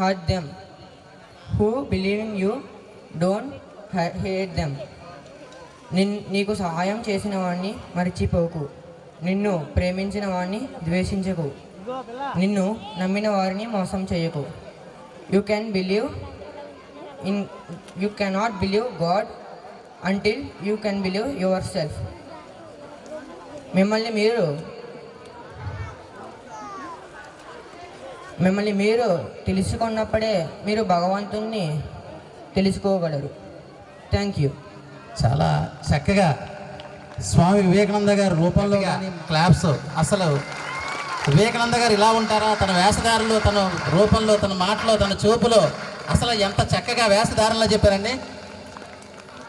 hurt them. Who believe in you, don't hate them. నీకు సహాయం చేసిన వాడిని మరిచిపోకు. నిన్ను ప్రేమించిన వాడిని ద్వేషించకు. నిన్ను నమ్మిన వారిని మోసం చేయకు. You cannot believe God until you can believe your self. మిమ్మల్ని మీరు తెలుసుకున్నప్పుడే మీరు భగవంతుణ్ణి తెలుసుకోగలరు. Thank you. చాలా చక్కగా స్వామి వివేకానంద గారి రూపంలో కానీ క్లాప్స్. అసలు వివేకానంద గారు ఇలా ఉంటారా? తన వేషధారంలో, తన రూపంలో, తన మాటలో, తన చూపులో అసలు ఎంత చక్కగా వేషధారంలో చెప్పారండి.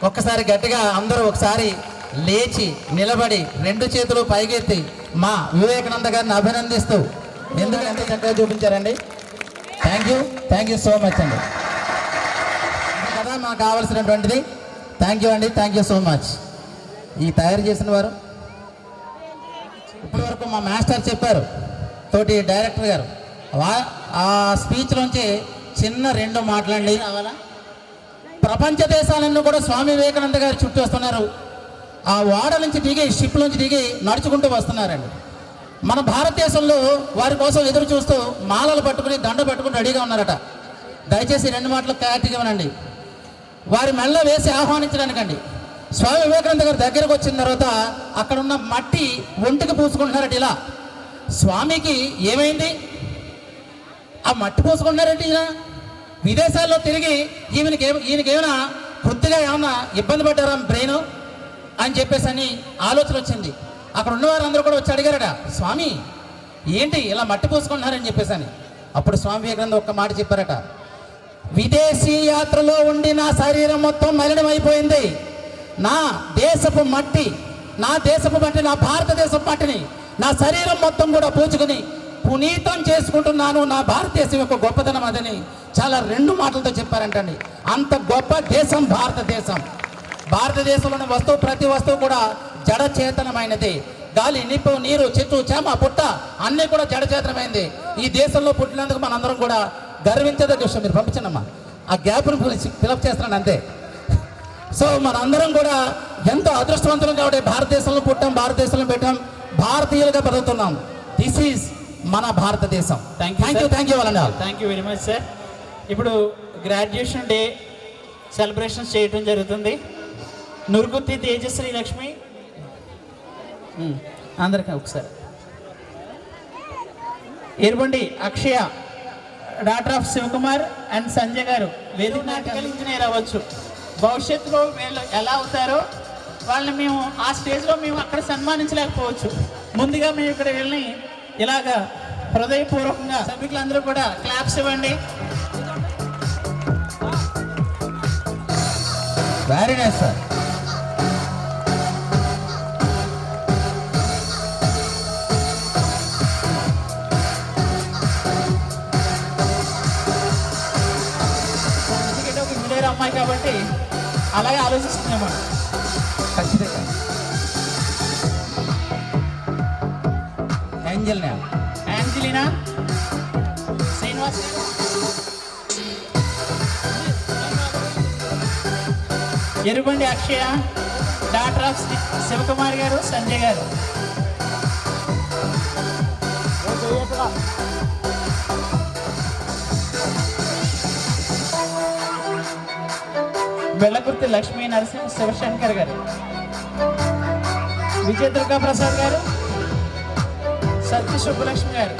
ఒక్కసారి గట్టిగా అందరూ ఒకసారి లేచి నిలబడి 2 చేతులు పైకెత్తి మా వివేకానంద గారిని అభినందిస్తూ ఎందుకంటే చక్కగా చూపించారండి. థ్యాంక్ యూ సో మచ్ అండి. కదా మాకు కావాల్సినటువంటిది. థ్యాంక్ యూ అండి. Thank you so much. ఈ తయారు చేసిన వారు ఇప్పటి వరకు మా మాస్టర్ చెప్పారు, తోటి డైరెక్టర్ గారు ఆ స్పీచ్లోంచి చిన్న 2 మాటలండి. ప్రపంచ దేశాలన్నీ కూడా స్వామి వివేకానంద గారు చుట్టూ వస్తున్నారు. ఆ ఓడ నుంచి దిగి, షిప్లోంచి దిగి నడుచుకుంటూ వస్తున్నారండి. మన భారతదేశంలో వారి కోసం ఎదురు చూస్తూ మాలలు పట్టుకుని, దండ పట్టుకుని రెడీగా ఉన్నారట. దయచేసి 2 మాటలు క్లారిటీగా ఇవ్వనండి. వారి మెల్ల వేసి ఆహ్వానించడానికండి. స్వామి వివేకానంద గారి దగ్గరకు వచ్చిన తర్వాత అక్కడ ఉన్న మట్టి ఒంటికి పూసుకుంటున్నారట. ఇలా స్వామికి ఏమైంది? ఆ మట్టి పూసుకుంటున్నారంటే ఈయన విదేశాల్లో తిరిగి ఈయనకేమైనా కొద్దిగా ఏమన్నా ఇబ్బంది పడ్డారా బ్రెయిన్ అని చెప్పేసి అని ఆలోచన వచ్చింది. అక్కడ ఉన్నవారందరూ కూడా వచ్చి అడిగారట, స్వామి ఏంటి ఇలా మట్టి పూసుకుంటున్నారని చెప్పేసి అని. అప్పుడు స్వామి వివేకానంద ఒక్క మాట చెప్పారట, విదేశీ యాత్రలో ఉండి నా శరీరం మొత్తం మలినమైపోయింది. నా దేశపు మట్టి, నా భారతదేశపు మట్టిని నా శరీరం మొత్తం కూడా పూచుకుని పునీతం చేసుకుంటున్నాను. నా భారతదేశం యొక్క గొప్పతనం అదని చాలా 2 మాటలతో చెప్పారంటండి. అంత గొప్ప దేశం భారతదేశం. భారతదేశంలోని వస్తువు, ప్రతి వస్తువు కూడా జడచేతనమైనది. గాలి, నిప్పు, నీరు, చెట్టు, చేమ, పుట్ట అన్నీ కూడా జడచేతనమైంది. ఈ దేశంలో పుట్టినందుకు మనందరం కూడా గర్వించదగ్గ విషయం. మీరు పంపించండమ్మా, ఆ గ్యాప్ను ఫిలప్ చేస్తున్నాను అంతే. సో మనందరం కూడా ఎంతో అదృష్టవంతులం కాబట్టి భారతదేశంలో పుట్టాం, భారతదేశంలో పెట్టాం, భారతీయులుగా బతుకుతున్నాం. దిస్ ఈజ్ మన భారతదేశం. థ్యాంక్ యూ వాళ్ళండి. Thank you very much sir. ఇప్పుడు గ్రాడ్యుయేషన్ డే సెలబ్రేషన్స్ చేయటం జరుగుతుంది. నురుగుత్తి తేజశ్రీ లక్ష్మి అందరికీ ఒకసారి. Erubandi Akshaya, daughter of Shivakumar and Sanjay garu వేదిక నాటకాల ఇంజనీర్ అవ్వచ్చు. భవిష్యత్తులో వీళ్ళు ఎలా అవుతారో వాళ్ళని మేము ఆ స్టేజ్లో మేము అక్కడ సన్మానించలేకపోవచ్చు. ముందుగా మేము ఇక్కడ వీళ్ళని ఇలాగా హృదయపూర్వకంగా సభ్యులందరూ కూడా క్లాప్స్ ఇవ్వండి. Very nice sir. ఇంజనీర్ అమ్మాయి కాబట్టి అలాగే ఆలోచిస్తున్నాము. ఖచ్చితంగా యాంజలినా శ్రీనివాస్, ఎరుబండి అక్షయ, డాక్టర్ ఆఫ్ శివకుమార్ గారు, సంజయ్ గారు. బెల్లకుర్తి లక్ష్మీ నరసింహ శివశంకర్ గారు, విజయ దుర్గా ప్రసాద్ గారు, సత్య సుబ్బలక్ష్మి గారు.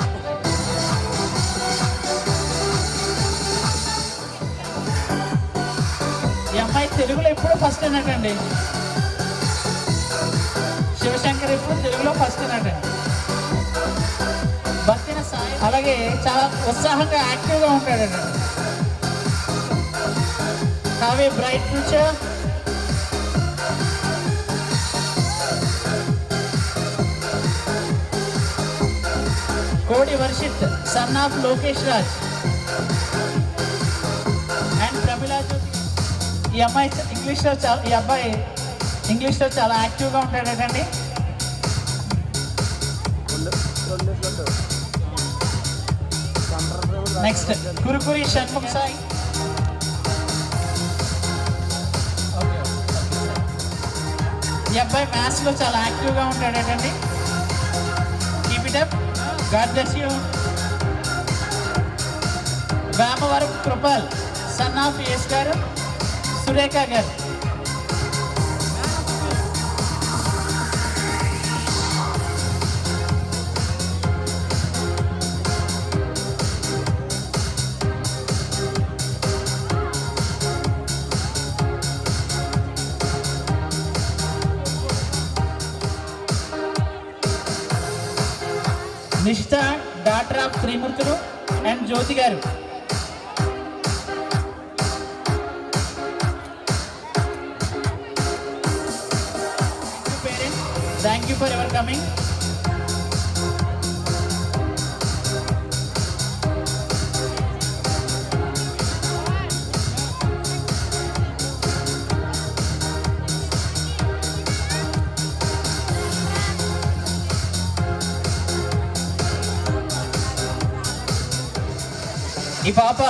ఈ అమ్మాయి తెలుగులో ఎప్పుడు ఫస్ట్ అన్నట్టండి. శివశంకర్ ఎప్పుడు తెలుగులో ఫస్ట్ అన్నట్టండి. భక్తిన సాయి అలాగే చాలా ఉత్సాహంగా యాక్టివ్గా ఉంటాడండి. Have a bright future. Kodi Varshith, son of Lokesh Raj and Pramila Jyothi. ఈ అబ్బాయి ఇంగ్లీష్లో చాలా యాక్టివ్గా ఉంటాడటండి. నెక్స్ట్ కురుకురి షణ్ముఖ సాయి. ఈ అబ్బాయి మ్యాథ్స్లో చాలా యాక్టివ్గా ఉంటాడటండి. Keep it up, God bless you. Vemavaram Kripal, son of S garu, Surekha garu. Nishtha, daughter of Trimurthulu and Jyothi garu. Thank you for ever coming. ఈ పాప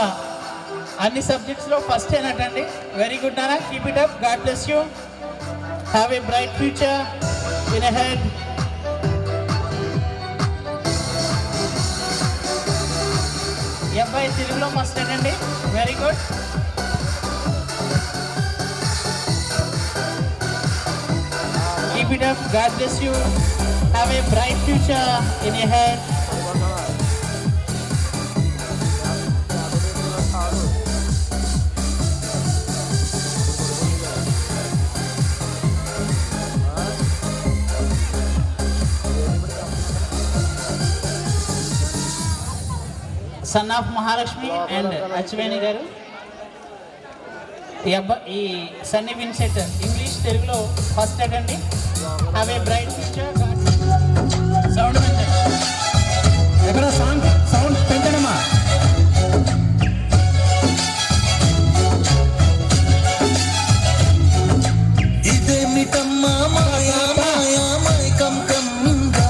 అన్ని సబ్జెక్ట్స్లో ఫస్ట్ ఏనటండి. వెరీ గుడ్ నానా, keep it up, God bless you, have a bright future in ahead. ఈ అబ్బాయి తెలుగులో first ఏనండి. Very good. Keep it up, God bless you, have a bright future in ahead. Son of Mahalakshmi and Achveni garu. ఈ Sunny Vincent English తెలుగులో first అటండి. Have a bright future. Sound పెంచండి. ఎక్కడ sound పెంచడమా? ఇదేమిటమ్మా మాయా మాయా మైకం కమ్మిందా,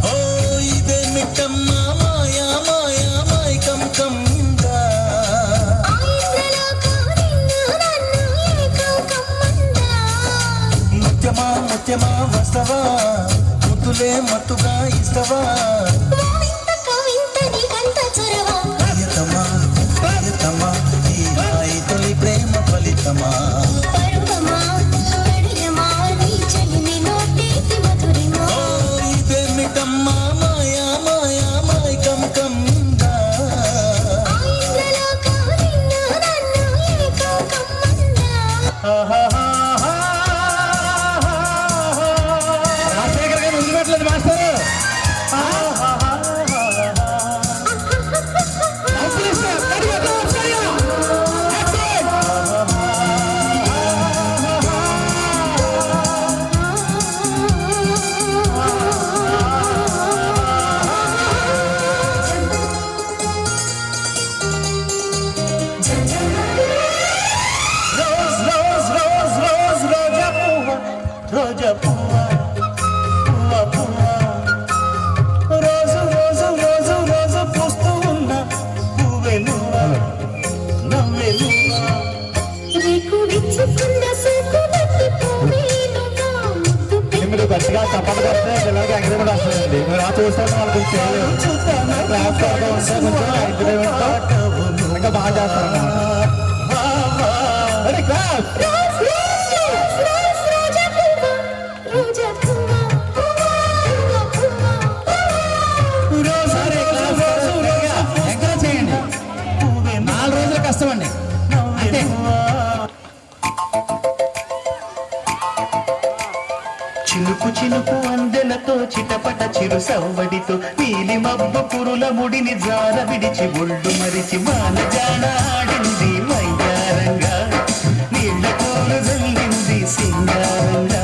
ఓ ఇదేమిటమ్మా మాయా మాయా మైకం కమ్మిందా, ముత్యమా ముత్యమా వస్తవా, ముద్దులే మత్తుగా ఇస్తవా, ప్రియతమా ఈ హాయి తొలి ప్రేమ ఫలితమా, ఇదేమిటమ్మా మాయా మాయా మైకం కమ్మిందా. రాజశేఖర్ గారు ముందు పెట్టలేదు మాస్టర్. రోజా పువ్వ పువ్వ పువ్వ, రోజు రోజు రోజు రోజు పూస్తూ ఉన్న పువ్వే నువ్వా, నవ్వే నువ్వా, మీరు గట్టిగా చప్పట్లు కొడితే పిల్లలకి ఎంకరేజ్ కూడా వస్తుందండి. మీరు ఆ చూస్తాను వాళ్ళకి చేయలేదు. క్లాస్ కొంచెం ఎంకరేజ్మెంట్ ఇంకా బాగా చేస్తారు. క్లాస్ ఎంకరేజ్ చేయండి. 4 రోజులు కష్టమండి అంతే. చినుకు చినుకు అందెలతో చిటపట చిరు సవ్వడితో నీలి మబ్బు పురుల ముడిని జార విడిచి ఒళ్ళు మరిచి మానజాడ ఆడింది వయ్యారంగా, నీళ్ళ పూలు జల్లింది సింగారంగా,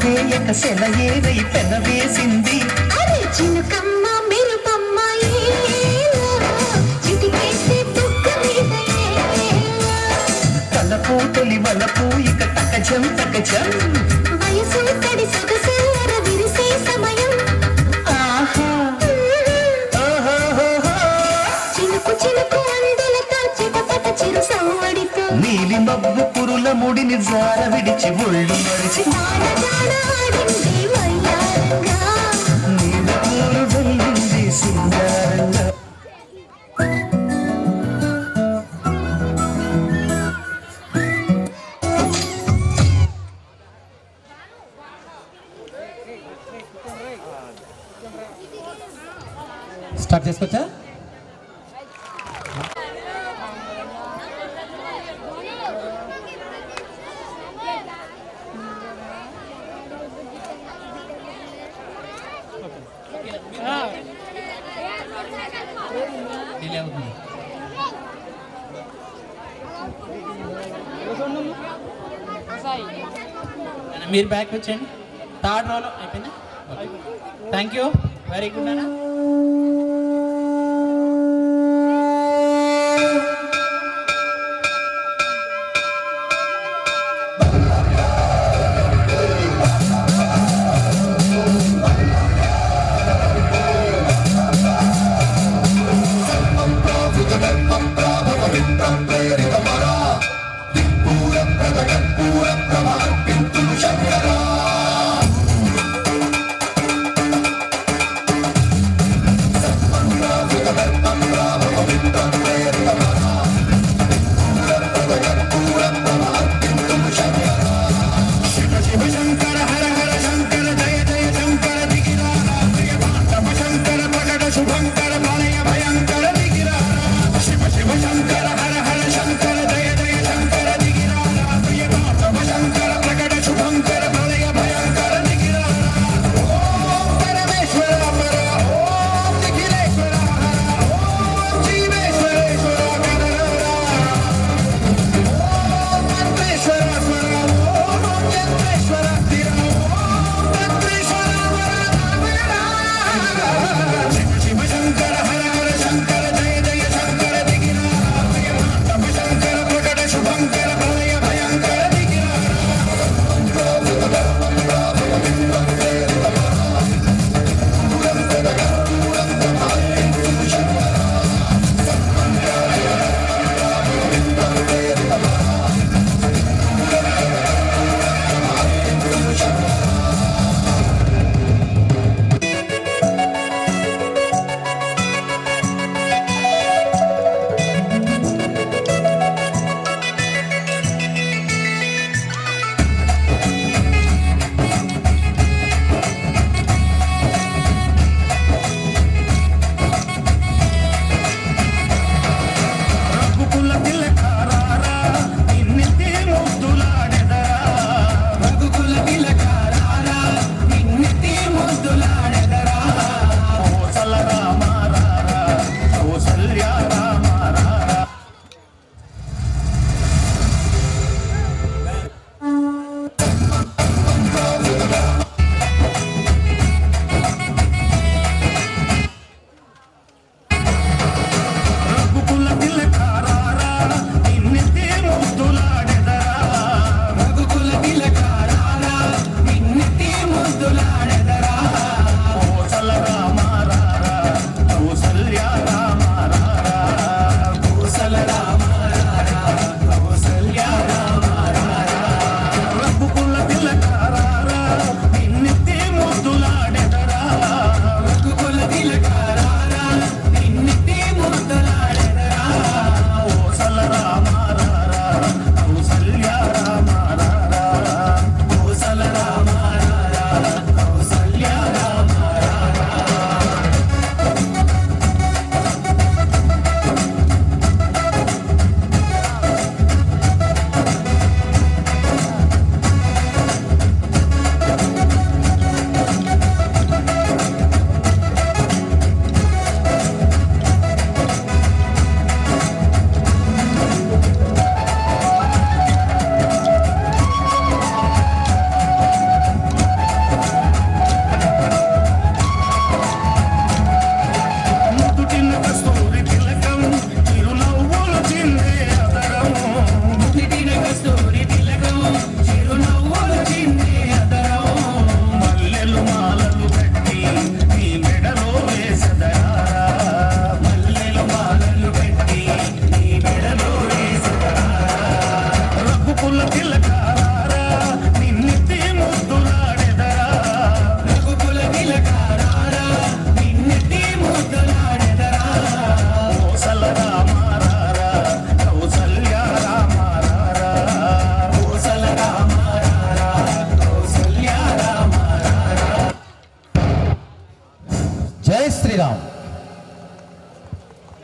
వేయక సెలయేరై పెన వేసింది. అరే చినుకమ్మ మెరుపమ్మ ఏలా, చిటికేస్తే బుగ్గ మీద ఏలా. తలపు తొలి వలపు ఇక తకజం తకజం. వయసు తడి సొగసెల్లర విరిసే సమయం. ఆహా ఓహోహోహో. చినుకు చినుకు అందలతో చిటపట చిరు సవ్వడితో నీలి మబ్బు పురుల ముడిని జార విడిచి ఒళ్ళు మరిచి జాన జాన ఆడింది వయ్యారంగా. నీల పూలు జల్లింది సింగారంగా. స్టార్ట్ చేసుకోవచ్చా? డిలే అవుతుంది. మీరు బ్యాక్ వచ్చేయండి. థర్డ్ రోలో అయిపోయిందా? థ్యాంక్ యూ, వెరీ గుడ్ అన్న.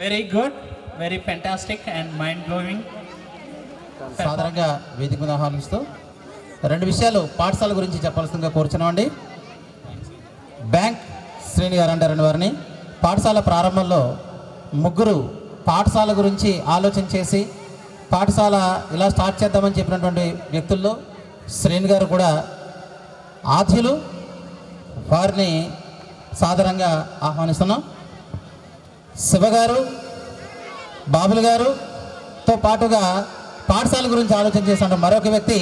Very good, very fantastic and mind blowing. సాధారణంగా వేదిక మీద ఆహ్వానిస్తూ 2 విషయాలు పాఠశాల గురించి చెప్పాల్సిందిగా కోరుచున్నామండి. బ్యాంక్ శ్రేణి గారు అంటారండి వారిని. పాఠశాల ప్రారంభంలో ముగ్గురు పాఠశాల గురించి ఆలోచన చేసి పాఠశాల ఇలా స్టార్ట్ చేద్దామని చెప్పినటువంటి వ్యక్తుల్లో శ్రేణి గారు కూడా ఆద్యులు. వారిని సాధారణంగా ఆహ్వానిస్తున్నాం. శివగారు, బాబులు గారుతో పాటుగా పాఠశాల గురించి ఆలోచన చేసిన మరొక వ్యక్తి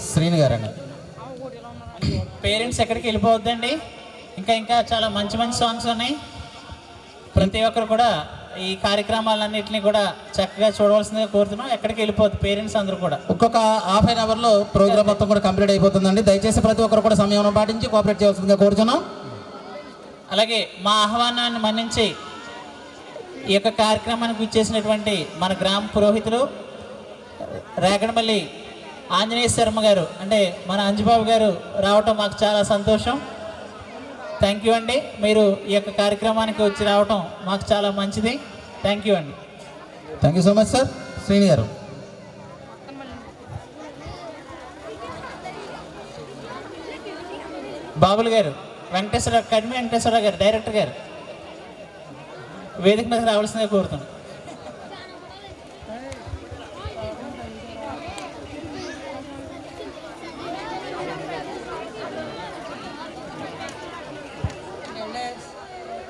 శ్రీని గారండి. పేరెంట్స్ ఎక్కడికి వెళ్ళిపోవద్దండి, ఇంకా ఇంకా చాలా మంచి మంచి సాంగ్స్ ఉన్నాయి. ప్రతి ఒక్కరు కూడా ఈ కార్యక్రమాలన్నింటినీ కూడా చక్కగా చూడవలసిందిగా కోరుతున్నాం. ఎక్కడికి వెళ్ళిపోద్దు పేరెంట్స్ అందరూ కూడా. ఒక్కొక్క ½ an hourలో ప్రోగ్రామ్ మొత్తం కూడా కంప్లీట్ అయిపోతుందండి. దయచేసి ప్రతి ఒక్కరు కూడా సమయం పాటించి కోఆపరేట్ చేయవలసిందిగా కోరుతున్నాం. అలాగే మా ఆహ్వానాన్ని మన్నించి ఈ యొక్క కార్యక్రమానికి ఇచ్చేసినటువంటి మన గ్రామ పురోహితులు రేగడమల్లి ఆంజనేయ శర్మ గారు, అంటే మన అంజుబాబు గారు రావటం మాకు చాలా సంతోషం. థ్యాంక్ యూ అండి. మీరు ఈ యొక్క కార్యక్రమానికి వచ్చి రావటం మాకు చాలా మంచిది. థ్యాంక్ యూ అండి. Thank you so much sir. Srini గారు. బాబులు గారు, కడిమి వెంకటేశ్వర గారు, డైరెక్టర్ గారు వేదిక మీద రావాల్సిందిగా కోరుతున్నాను.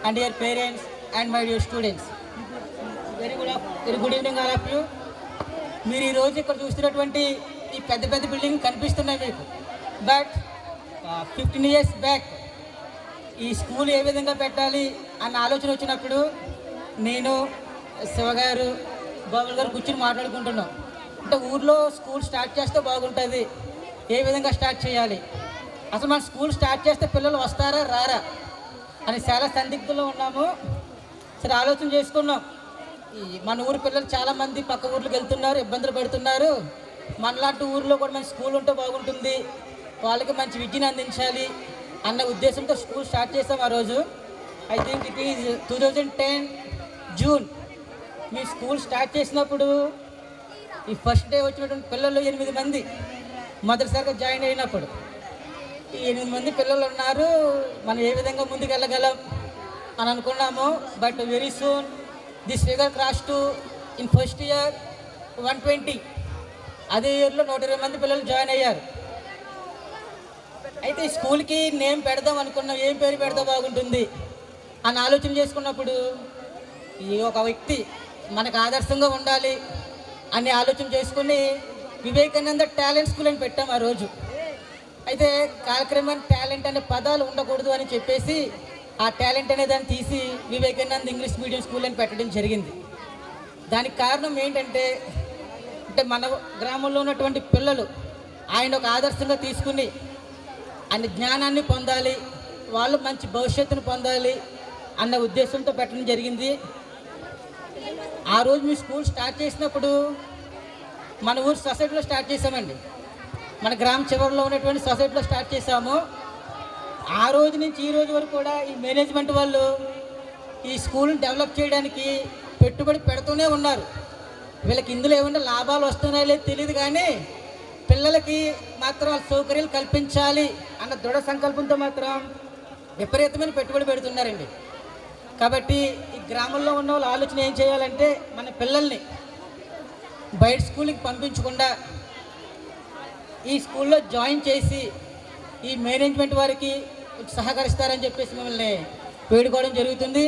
And dear parents and my dear students, very good evening all of you. మీరు ఈరోజు ఇక్కడ చూస్తున్నటువంటి ఈ పెద్ద పెద్ద బిల్డింగ్ కనిపిస్తున్నాయి మీకు. బట్ 15 years బ్యాక్ ఈ స్కూల్ ఏ విధంగా పెట్టాలి అన్న ఆలోచన వచ్చినప్పుడు నేను శివగారు, బాబుల్ గారు కూర్చొని మాట్లాడుకుంటున్నాం. అంటే ఊర్లో స్కూల్ స్టార్ట్ చేస్తే బాగుంటుంది, ఏ విధంగా స్టార్ట్ చేయాలి, అసలు మన స్కూల్ స్టార్ట్ చేస్తే పిల్లలు వస్తారా రారా అని చాలా సందిగ్ధంలో ఉన్నాము. సరే ఆలోచన చేసుకున్నాం. మన ఊరు పిల్లలు చాలామంది పక్క ఊర్లకు వెళ్తున్నారు, ఇబ్బందులు పడుతున్నారు. మనలాంటి ఊర్లో కూడా మంచి స్కూల్ ఉంటే బాగుంటుంది, వాళ్ళకి మంచి విద్యను అందించాలి అన్న ఉద్దేశంతో స్కూల్ స్టార్ట్ చేసాం. ఆ రోజు I think it is 2010 June. Me school start చేసినప్పుడు ఈ ఫస్ట్ డే వచ్చినటువంటి పిల్లలు 8 మంది మొదటిసారిగా జాయిన్ అయినప్పుడు. ఈ 8 మంది పిల్లలు ఉన్నారు, మనం ఏ విధంగా ముందుకు వెళ్ళగలం అని అనుకున్నాము. But very soon this figure cross to in first year 120. అదే ఇయర్లో 120 మంది పిల్లలు జాయిన్ అయ్యారు. అయితే ఈ స్కూల్కి నేమ్ పెడదాం అనుకున్నాం, ఏం పేరు పెడదాం బాగుంటుంది అని ఆలోచన చేసుకున్నప్పుడు ఈ ఒక వ్యక్తి మనకు ఆదర్శంగా ఉండాలి అని ఆలోచన చేసుకుని వివేకానంద టాలెంట్ స్కూల్ అని పెట్టాం ఆ రోజు. అయితే కాలక్రమేణా టాలెంట్ అనే పదాలు ఉండకూడదు అని చెప్పేసి ఆ టాలెంట్ అనే దాన్ని తీసి వివేకానంద ఇంగ్లీష్ మీడియం స్కూల్ అని పెట్టడం జరిగింది. దానికి కారణం ఏంటంటే మన గ్రామంలో ఉన్నటువంటి పిల్లలు ఆయన ఒక ఆదర్శంగా తీసుకుని ఆయన జ్ఞానాన్ని పొందాలి, వాళ్ళు మంచి భవిష్యత్తును పొందాలి అన్న ఉద్దేశంతో పెట్టడం జరిగింది. ఆ రోజు మీ స్కూల్ స్టార్ట్ చేసినప్పుడు మన ఊరు సొసైటీలో స్టార్ట్ చేసామండి. మన గ్రామ చివరిలో ఉన్నటువంటి సొసైటీలో స్టార్ట్ చేసాము. ఆ రోజు నుంచి ఈ రోజు వరకు కూడా ఈ మేనేజ్మెంట్ వాళ్ళు ఈ స్కూల్ని డెవలప్ చేయడానికి పెట్టుబడి పెడుతూనే ఉన్నారు. వీళ్ళకి ఇందులో ఏమన్నా లాభాలు వస్తున్నాయో లేదో తెలియదు, కానీ పిల్లలకి మాత్రం వాళ్ళ సౌకర్యాలు కల్పించాలి అన్న దృఢ సంకల్పంతో మాత్రం విపరీతమైన పెట్టుబడి పెడుతున్నారండి. కాబట్టి ఈ గ్రామంలో ఉన్న వాళ్ళ ఆలోచన ఏం చేయాలంటే మన పిల్లల్ని బయట స్కూల్కి పంపించకుండా ఈ స్కూల్లో జాయిన్ చేసి ఈ మేనేజ్మెంట్ వారికి సహకరిస్తారని చెప్పేసి మిమ్మల్ని వేడుకోవడం జరుగుతుంది.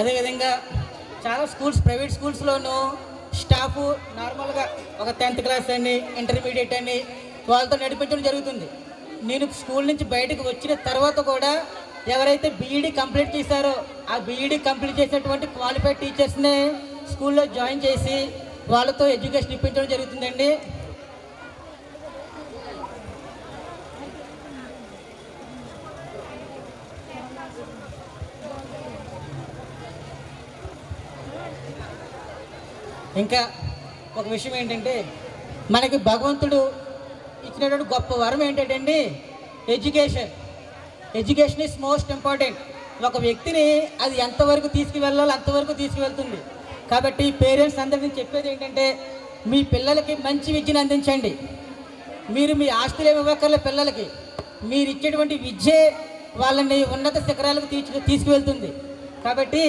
అదేవిధంగా చాలా స్కూల్స్, ప్రైవేట్ స్కూల్స్లోనూ స్టాఫ్ నార్మల్గా ఒక 10th క్లాస్ అని, ఇంటర్మీడియట్ అని వాళ్ళతో నడిపించడం జరుగుతుంది. నేను స్కూల్ నుంచి బయటకు వచ్చిన తర్వాత కూడా ఎవరైతే బీఈడీ కంప్లీట్ చేశారో ఆ బీఈడీ కంప్లీట్ చేసినటువంటి క్వాలిఫైడ్ టీచర్స్ని స్కూల్లో జాయిన్ చేసి వాళ్ళతో ఎడ్యుకేషన్ ఇప్పించడం జరుగుతుందండి. ఇంకా ఒక విషయం ఏంటంటే మనకి భగవంతుడు ఇచ్చినటువంటి గొప్ప వరం ఏంటంటే education. Education is most important. ఒక వ్యక్తిని అది ఎంతవరకు తీసుకువెళ్ళాలో అంతవరకు తీసుకువెళ్తుంది. కాబట్టి పేరెంట్స్ అందరికీ చెప్పేది ఏంటంటే మీ పిల్లలకి మంచి విద్యను అందించండి. మీరు మీ ఆస్తులు ఏమి ఇవ్వక్కర్లే పిల్లలకి, మీరు ఇచ్చేటువంటి విద్యే వాళ్ళని ఉన్నత శిఖరాలకు తీసుకువెళ్తుంది. కాబట్టి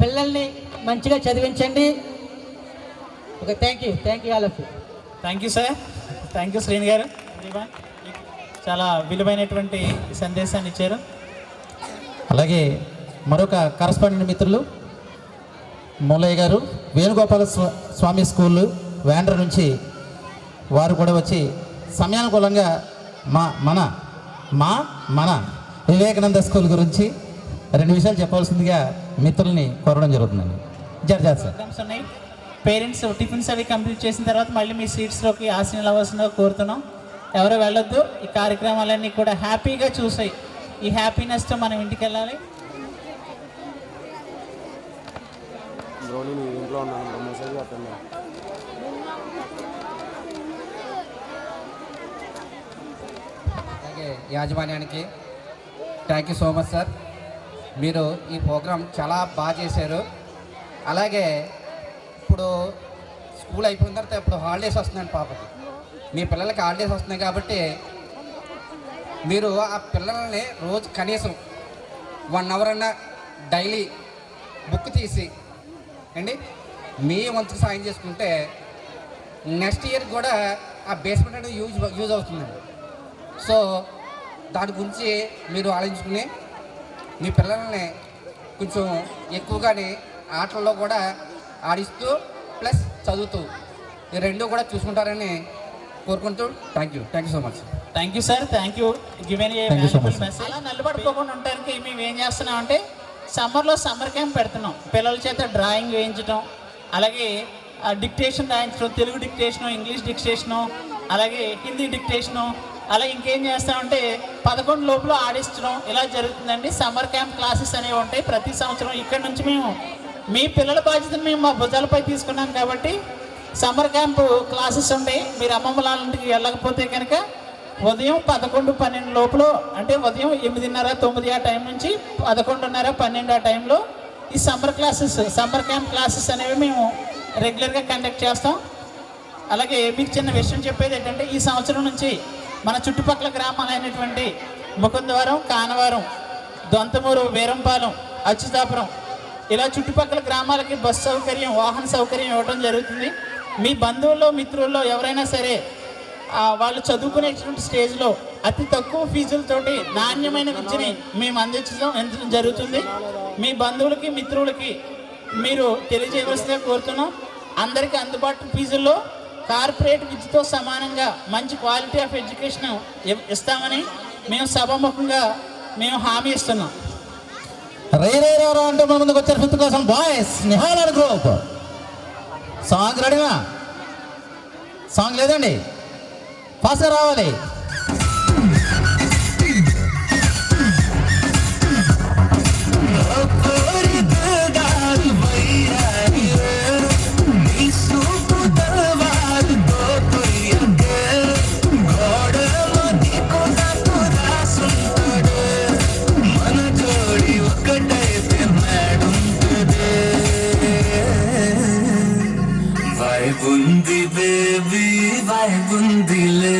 పిల్లల్ని మంచిగా చదివించండి. Okay, thank you all of you. Thank you sir. Thank you Srini గారు. చాలా విలువైనటువంటి సందేశాన్ని ఇచ్చారు. అలాగే మరొక కరస్పాండెంట్ మిత్రులు మూలయ్య గారు వేణుగోపాల స్వామి స్కూల్ వ్యాండ్ర నుంచి వారు కూడా వచ్చి సమయానుకూలంగా మన వివేకానంద స్కూల్ గురించి 2 విషయాలు చెప్పవలసిందిగా మిత్రుల్ని కోరడం జరుగుతుందండి. జర్జాత్ సార్. ప్రోగ్రామ్స్ ఉన్నాయి. పేరెంట్స్ టిఫిన్స్ అవి కంప్లీట్ చేసిన తర్వాత మళ్ళీ మీ సీట్స్లోకి ఆశీనులు అవ్వాల్సిందిగా కోరుతున్నాం. ఎవరు వెళ్ళొద్దు. ఈ కార్యక్రమాలన్నీ కూడా హ్యాపీగా చూసాయి. ఈ హ్యాపీనెస్తో మనం ఇంటికి వెళ్ళాలి. అలాగే యాజమాన్యానికి thank you so much sir. మీరు ఈ ప్రోగ్రాం చాలా బాగా చేశారు. అలాగే ఇప్పుడు స్కూల్ అయిపోయిన తర్వాత ఇప్పుడు హాలిడేస్ వస్తున్నాయండి పాపకి. మీ పిల్లలకి హాలిడేస్ వస్తున్నాయి కాబట్టి మీరు ఆ పిల్లల్ని రోజు కనీసం 1 అవర్ అన్న డైలీ బుక్ తీసి అండి మీ వంతు సాయం చేసుకుంటే నెక్స్ట్ ఇయర్ కూడా ఆ బేస్మెంట్ అనేది యూజ్ అవుతుందండి. సో దాని గురించి మీరు ఆలోచించుకుని మీ పిల్లల్ని కొంచెం ఎక్కువగానే ఆటల్లో కూడా ఆడిస్తూ ప్లస్ చదువుతూ ఈ 2 కూడా చూసుకుంటారని కోరుకుంటూ thank you so much. Thank you sir. Thank you given a message. అలా నిలబడిపోకుండా ఉండడానికి మేము ఏం చేస్తున్నాం అంటే సమ్మర్లో సమ్మర్ క్యాంప్ పెడుతున్నాం. పిల్లల చేత డ్రాయింగ్ వేయించడం, అలాగే డిక్టేషన్ రాయించడం, తెలుగు డిక్టేషను, ఇంగ్లీష్ డిక్టేషను, అలాగే హిందీ డిక్టేషను, అలా ఇంకేం చేస్తామంటే 11 లోపల ఆడిస్తడం ఇలా జరుగుతుందండి. సమ్మర్ క్యాంప్ క్లాసెస్ అనేవి ఉంటాయి ప్రతి సంవత్సరం. ఇక్కడ నుంచి మేము మీ పిల్లల బాధ్యతను మేము మా భుజాలపై తీసుకున్నాం కాబట్టి సమ్మర్ క్యాంపు క్లాసెస్ ఉంటాయి. మీరు అమ్మమ్మల ఇంటికి వెళ్ళకపోతే కనుక ఉదయం 11-12 లోపల, అంటే ఉదయం 8:30-9 ఆ టైం నుంచి 11:30-12 ఆ టైంలో ఈ సమ్మర్ క్యాంప్ క్లాసెస్ అనేవి మేము రెగ్యులర్గా కండక్ట్ చేస్తాం. అలాగే మీకు చిన్న విషయం చెప్పేది ఏంటంటే ఈ సంవత్సరం నుంచి మన చుట్టుపక్కల గ్రామాలైనటువంటి ముకుందవరం, కానవరం, దొంతమూరు, వీరంపాలెం, అచ్యుతాపురం ఇలా చుట్టుపక్కల గ్రామాలకి బస్సు సౌకర్యం, వాహన సౌకర్యం ఇవ్వడం జరుగుతుంది. మీ బంధువుల్లో మిత్రుల్లో ఎవరైనా సరే వాళ్ళు చదువుకునేటువంటి స్టేజ్లో అతి తక్కువ ఫీజులతోటి నాణ్యమైన విద్యని మేము అందించడం జరుగుతుంది. మీ బంధువులకి మిత్రులకి మీరు తెలియజేయవలసిందిగా కోరుతున్నాం. అందరికీ అందుబాటు ఫీజుల్లో కార్పొరేట్ విద్యతో సమానంగా మంచి క్వాలిటీ ఆఫ్ ఎడ్యుకేషన్ ఇస్తామని మేము సభాముఖంగా మేము హామీ ఇస్తున్నాం. రైరేరో అంటూ మన ముందుకు వచ్చారు 5th class boys Nihal group. Song రెడీనా? సాంగ్ లేదండి, ఫాస్ట్గా రావాలి. ఉంది బేబీ వైబుందిలే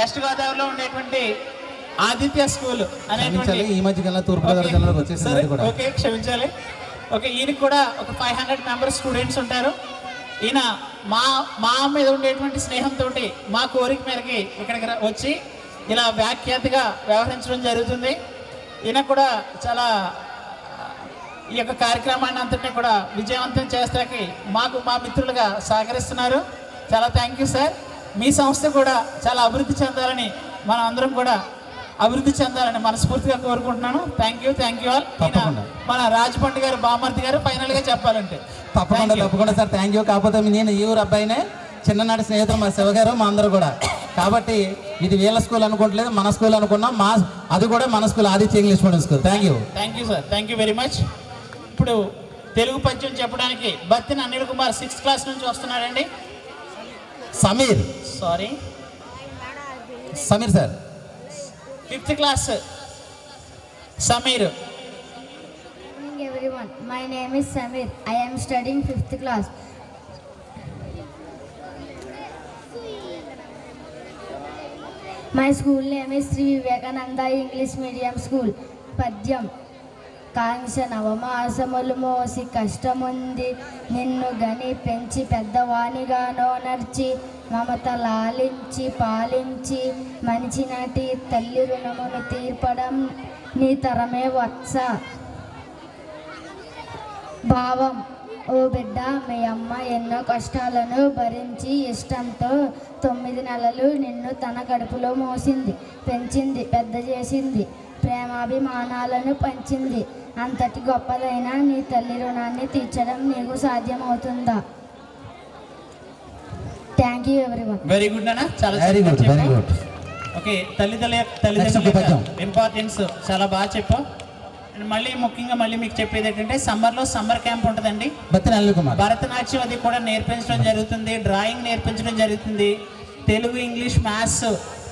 వెస్ట్ గోదావరిలో ఉండేటువంటి ఆదిత్య స్కూల్ అనేటువంటి క్షమించాలి, ఈ మధ్య కల్లా తూర్పుగోదావరి జిల్లాలోకి వచ్చేసింది సరే, అది కూడా. ఓకే క్షమించాలి. ఓకే, ఈయనకి కూడా ఒక 500 మెంబర్స్ స్టూడెంట్స్ ఉంటారు. ఈయన మా మీద ఉండేటువంటి స్నేహంతో మా కోరిక మేరకి ఇక్కడికి వచ్చి ఇలా వ్యాఖ్యాతగా వ్యవహరించడం జరుగుతుంది. ఈయన కూడా చాలా ఈ యొక్క కార్యక్రమాన్ని అంతటినీ కూడా విజయవంతం చేస్తాకి మాకు మా మిత్రులుగా సహకరిస్తున్నారు. చాలా థ్యాంక్ యూ సార్. మీ సంస్థ కూడా చాలా అభివృద్ధి చెందాలని మనం అందరం కూడా అభివృద్ధి చెందాలని మనస్ఫూర్తిగా కోరుకుంటున్నాను. Thank you all. మన రాజపండి గారు బామర్తి గారు ఫైనల్గా చెప్పాలంటే తప్పకుండా సార్, థ్యాంక్ యూ. కాకపోతే నేను ఈ ఊరు అబ్బాయినే, చిన్ననాటి స్నేహితులు మా శివ గారు మా అందరూ కూడా. కాబట్టి ఇది వీళ్ళ స్కూల్ అనుకోవట్లేదు, మన స్కూల్ అనుకున్నాం. అది కూడా మన school, Aditya English medium school. Thank you sir, thank you very much. ఇప్పుడు తెలుగు పద్యం చెప్పడానికి బత్తిన అనిల్ కుమార్ 6th క్లాస్ నుంచి వస్తున్నాడండి. Sameer sir 5th class Sameer. Good evening everyone. My name is Samir. I am studying 5th class. My school name is Sri Vivekananda English Medium School. పద్యం. కాంక్ష నవమాసములు మోసి కష్టముంది నిన్ను గని పెంచి పెద్దవానిగానో నర్చి మమత లాలించి పాలించి మంచి నాటి తల్లి రుణమును తీర్పడం నీ తరమే వత్స. భావం. ఓ బిడ్డ, మీ అమ్మ ఎన్నో కష్టాలను భరించి ఇష్టంతో 9 నెలలు నిన్ను తన కడుపులో మోసింది, పెంచింది, పెద్ద చేసింది, ప్రేమాభిమానాలను పంచింది. అంతటి గొప్పదైన నీ తల్లి రుణాన్ని తీర్చడం నీకు సాధ్యమవుతుందా? Thank you everyone. Very good అన్న, చాలా వెరీ గుడ్. ఓకే, తల్లిదండ్రుల ఇంపార్టెన్స్ చాలా బాగా చెప్పావు. మళ్ళీ ముఖ్యంగా మీకు చెప్పేది ఏంటంటే సమ్మర్లో సమ్మర్ క్యాంప్ ఉంటుందండి. భరతనాట్యం అది కూడా నేర్పించడం జరుగుతుంది, డ్రాయింగ్ నేర్పించడం జరుగుతుంది, తెలుగు, ఇంగ్లీష్, మ్యాథ్స్,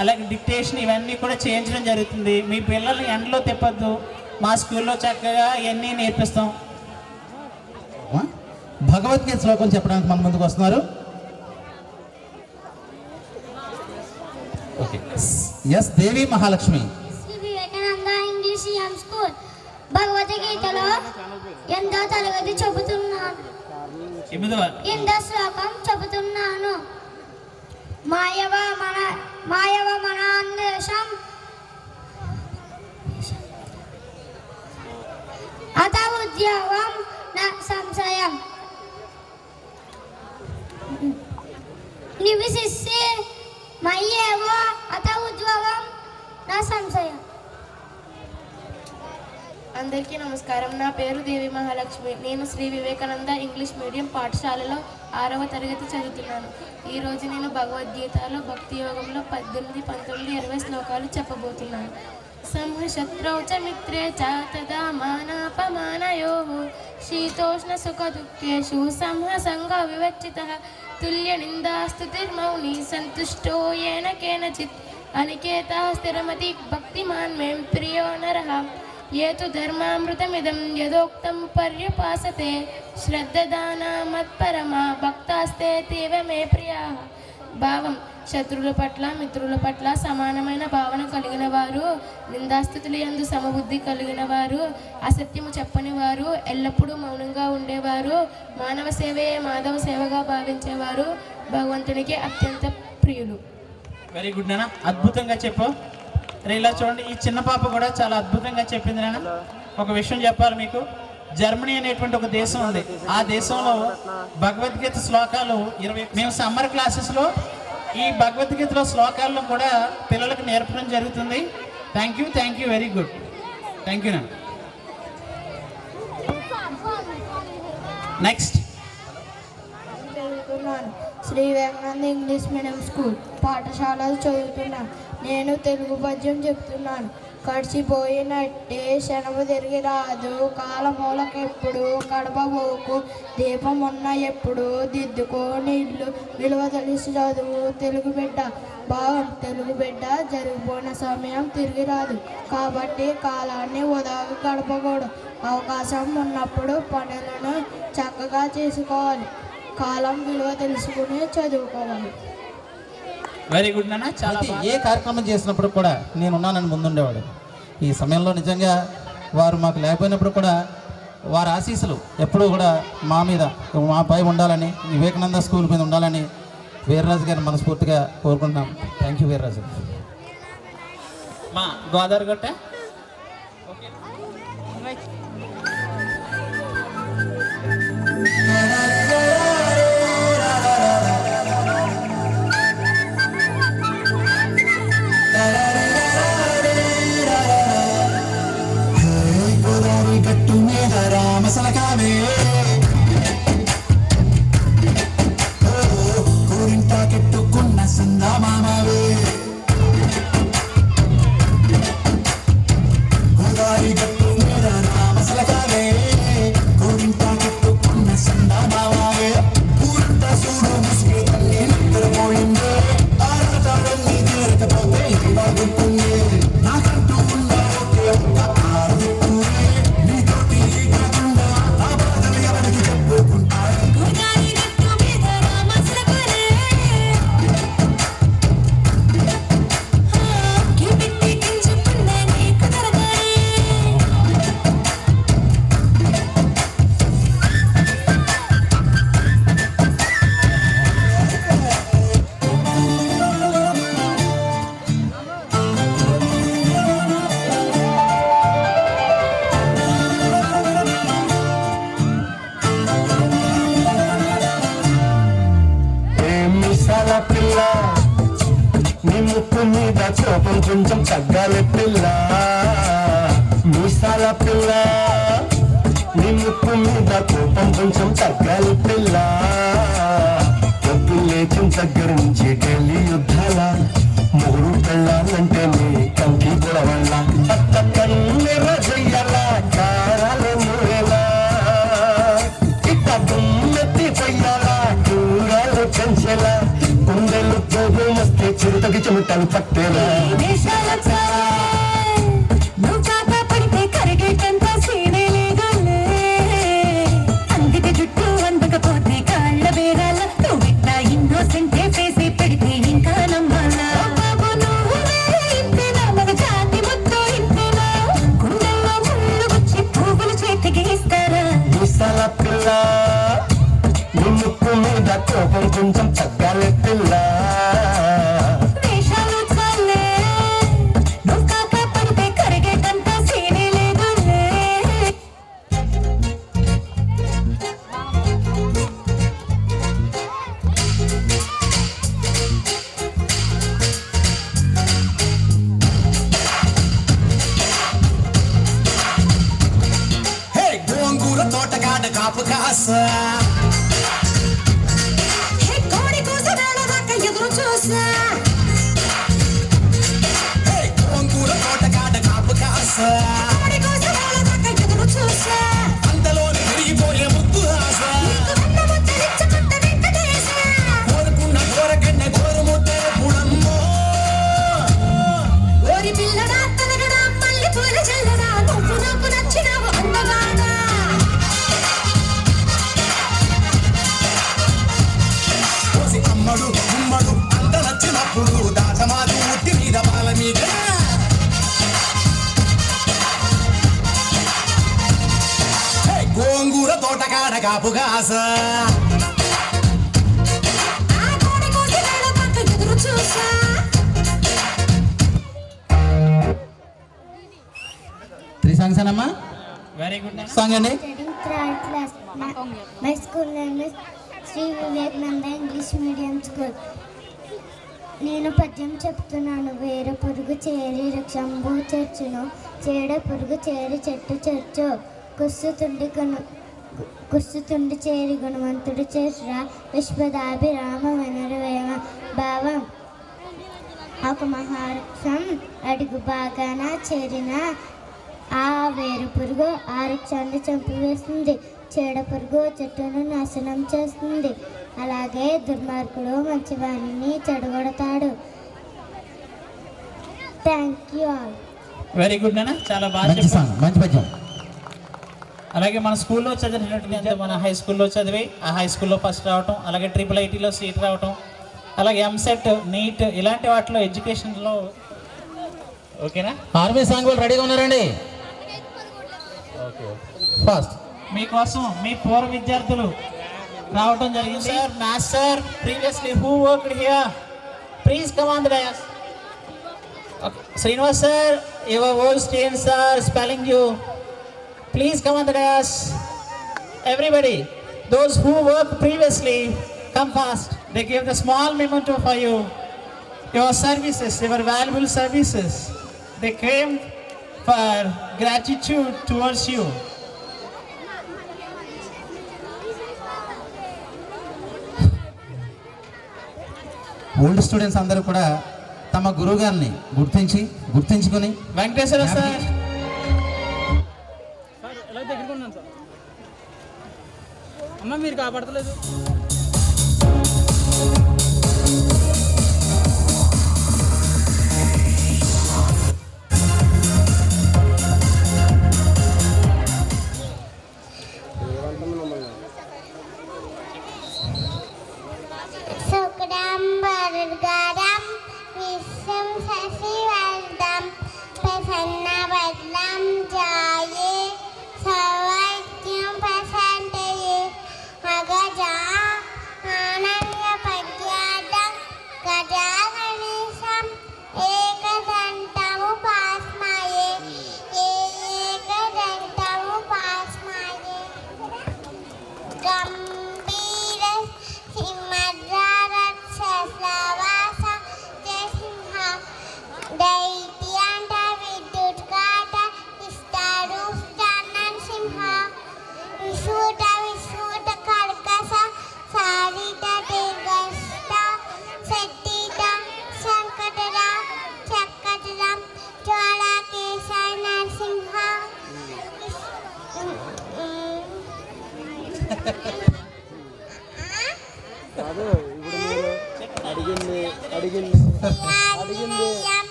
అలాగే డిక్టేషన్ ఇవన్నీ కూడా చేయించడం జరుగుతుంది. మీ పిల్లల్ని ఎండలో తిప్పొద్దు, మా స్కూల్లో చక్కగా ఇవన్నీ నేర్పిస్తాం. భగవద్గీత శ్లోకం చెప్పడానికి మన ముందుకు వస్తున్నారు. S Devi Mahalakshmi. Shri Vivekananda English medium school. భగవద్గీతలో 8వ తరగతి చెబుతున్నాను. 8వ శ్లోకం చెబుతున్నాను. మాయవ మనాన్వేషం అత ఉద్యోగం న సంశయం నివిశిష్యే మయ్యేవ అత ఉద్యోగం నా సంశయం. అందరికీ నమస్కారం. నా పేరు దేవి మహాలక్ష్మి. నేను శ్రీ వివేకానంద ఇంగ్లీష్ మీడియం పాఠశాలలో 6వ తరగతి చదువుతున్నాను. ఈరోజు నేను భగవద్గీతలో భక్తి యోగంలో 18, 19, 20 శ్లోకాలు చెప్పబోతున్నాను. సంహశత్రౌ చ మిత్రే చ తదా మానాపమానయోః శీతోష్ణ సుఖ దుఃఖేషు సంహసంగ వివచ్చితః తుల్య నిందాస్తుతిర్మౌని సంతుష్టో येन केनचित् అనికేతః స్థిరమతి భక్తిమాన్ మే ప్రియో నరః ये तु धर्मामृतमिदं यदोक्तं पर्युपासते श्रद्धदाना मत्परमा भक्तास्ते तीव मे प्रियाः. భావం. శత్రువుల పట్ల మిత్రుల పట్ల సమానమైన భావన కలిగిన వారు, నిందాస్తుతుల యందు సమబుద్ధి కలిగిన వారు, అసత్యము చెప్పని వారు, ఎల్లప్పుడూ మౌనంగా ఉండేవారు, మానవ సేవయే మాధవ సేవగా భావించేవారు భగవంతునికి అత్యంత ప్రియులు. వెరీ గుడ్ నాన్న, అద్భుతంగా చెప్పు. ఇలా చూడండి, ఈ చిన్న పాప కూడా చాలా అద్భుతంగా చెప్పింది నాన్న. ఒక విషయం చెప్పాలి మీకు. జర్మనీ అనేటువంటి ఒక దేశం ఉంది. ఆ దేశంలో భగవద్గీత శ్లోకాలు 20 మేము సమ్మర్ క్లాసెస్లో ఈ భగవద్గీతలో శ్లోకాలను కూడా పిల్లలకు నేర్పడం జరుగుతుంది. Thank you very good. Thank you నాన్న. Next. Shri Vivekananda English medium school పాఠశాలలో చదువుతున్నాను. నేను తెలుగు పద్యం చెప్తున్నాను. కడిచిపోయినట్టే శనము తిరిగి రాదు, కాలమూలకెప్పుడు కడపబోకు, దీపం ఉన్న ఎప్పుడు దిద్దుకో నీళ్ళు, విలువ తెలిసి చదువు తెలుగు బిడ్డ. భావం. తెలుగు బిడ్డ జరిగిపోయిన సమయం తిరిగి రాదు, కాబట్టి కాలాన్ని వృధాగా గడపకూడదు. అవకాశం ఉన్నప్పుడు పనులను చక్కగా చేసుకోవాలి, కాలం విలువ తెలుసుకుని చదువుకోవాలి. వెరీ గుడ్ నాన్న, చాలా అయితే ఏ కార్యక్రమం చేసినప్పుడు కూడా నేనున్నానని ముందుండేవాడు. ఈ సమయంలో నిజంగా వారు మాకు లేకపోయినప్పుడు కూడా వారి ఆశీస్సులు ఎప్పుడూ కూడా మా మీద, మాపై ఉండాలని, వివేకానంద స్కూల్ మీద ఉండాలని వీర్రాజు గారిని మనస్ఫూర్తిగా కోరుకుంటున్నాం. Thank you Veerraju. మా గోదావరి గట్ట గోదావరి గట్టు మీద రామసలకావే కూరింటా కెట్టుకున్న సందామామవే గోదావరి గట్టు మీద రామసలకావే కూరింటా కెట్టుకున్న సందామామవే కూరింటా చూడు ముసుగు తల్లి నిద్రపోయిందే ఆరాటాలన్నీ తీరకపోతే బాగుంటుంది నాకంటూ ఉన్న ఒకే ఒక్క ఆరుదిక్కునే నీతోటి కాకుండా ఆ బాధలు ఎవరికి చెప్పుకుంటారు మీసాల పిల్ల నీ ముక్కు మీద కోపం కొంచెం తగ్గాలి పిల్ల మీసాల పిల్ల నీ ముక్కు మీద కోపం కొంచెం తగ్గాలి పిల్ల పొద్దు లేచిన దగ్గర నుంచి ఢిల్లీ యుద్ధాల మూడు పెళ్ళాలంటే నీ కంకి గొడవల్ల అత్త కన్నెర చెయ్యాల కారాలు మూరేలా ఇట్ట దుమ్మెత్తి పొయ్యాల కూరలు పెంచేలా గుండెలు పోగు మస్తే చిరుతకి చెమటలు పట్టేలా జుట్టు అందకపోతే కాళ్ళ బేరాల నువ్వు ఇట్లా ఇన్నోసెంటే ఫేసి పెడితే ఇంకా నమ్మాలా బాబు నువ్వు ఇంతేనా మగ జాతి మొత్తం ఇంతేనా గుండెల్లో ముళ్ళు గుచ్చి పువ్వులు చేతికి ఇస్తారా మీసాల పిల్ల నీ ముక్కు మీద కోపం కొంచెం తగ్గాలి పిల్ల వేషాలు చాలే నువ్వు కాక పడితే కరిగేటంత సీనే లేదులే హే గోంగూర తోటకాడ కాపు కాస హే కోడి కూస వేళ దాకా ఎదురు చూసా హే గోంగూర తోటకాడ కాపు కాస కోడి కూస వేళ దాకా ఎదురు చూసా అంతలోని విరిగిపోయే ముద్దు ఆశ నీకు వెన్న ముద్దలిచ్చుకుంట వెంకటేశ కోరుకున్న కోరకన్న కోరు ముద్దే పుడమ్మో ఓరి పిల్లడా తలగడా మల్లె పూల చల్లడా నువ్వు నాకు నచ్చినావు అందగాడా కోసి అమ్మడు గుమ్మడు అంత నచ్చినప్పుడు దాచమాదు ఉట్టి మీద బాల మీద హే గోంగూర తోటకాడ కాపు కాస ఆ కోడి కూస వేళ దాకా ఎదురు చూసా త్రీ సాంగ్స్ అనమ్మా. వెరీ గుడ్ సాంగ్ అండి. Studying third class. My school name is Shri Vivekananda English medium school. నేను పద్యం చెప్తున్నాను. వేరు పురుగు చేరి వృక్షంబు చెర్చును, చేడ పురుగు చేరి చెట్టు చెర్చు, కుస్సుతుండి చేరి గుణవంతుడు చేసిన విశ్వదాభిరామ వనరువేమ భావం. ఒక మహావృక్షం అడుగు బాగాన చేరిన ఆ వేరు పురుగు ఆ వృక్షాన్ని చంపివేస్తుంది, చీడ పురుగు చెట్టును నాశనం చేస్తుంది. అలాగే దుర్మార్గుడు మంచివాణిని చెడగొడతాడు. Thank you all. Very good నాన్న, చాలా బాగా మంచి చెప్పారు. సాంగ్, మంచి పద్యం. అలాగే మన స్కూల్లో చదివినటువంటి మన హై స్కూల్లో చదివి ఆ హై స్కూల్లో ఫస్ట్ రావటం, అలాగే ట్రిపుల్ ఐటీలో సీట్ రావటం, అలాగే ఎంసెట్, నీట్ ఇలాంటి వాటిలో ఎడ్యుకేషన్లో ఓకేనా? ఆర్మీ సాంగ్ వాళ్ళు రెడీగా ఉన్నారండి. ఫస్ట్ మీకోసం మీ పూర్వ విద్యార్థులు రావటం జరిగింది. Sir master previously who worked here please come on the dais. Srinivas sir, your old students are spelling you. Please come on the dais. Everybody, those who worked previously, come fast. They gave the small memento for you. Your services, your valuable services. They came for gratitude towards you. Old students అందరూ కూడా తమ గురువు గారిని గుర్తించుకొని Venkateswara sir, ఎలా దగ్గరుకున్నాను sir. అమ్మ మీరు కాపాడతలేదు. శుక్రం వరదం విశ్వం శశివర్ధం ప్రసన్నవదనం జాయే సర్వజ్ఞం ప్రశాంతయే అగజా ఆనంద పద్యాదం గజాగణేశం ఏకదంతము పాస్మయే ఏకదంతము పాస్మయే గంభీర సింహద్రారక్షసవాస జయసింహ దైత్యాంత విద్యుత్కాట ఇస్తాడు జనన్ సింహ విశూట కర్కస సారిత దీర్ఘస్థ శక్తిత సంకటర చక్కటర జ్వాలకేశ నరసింహ.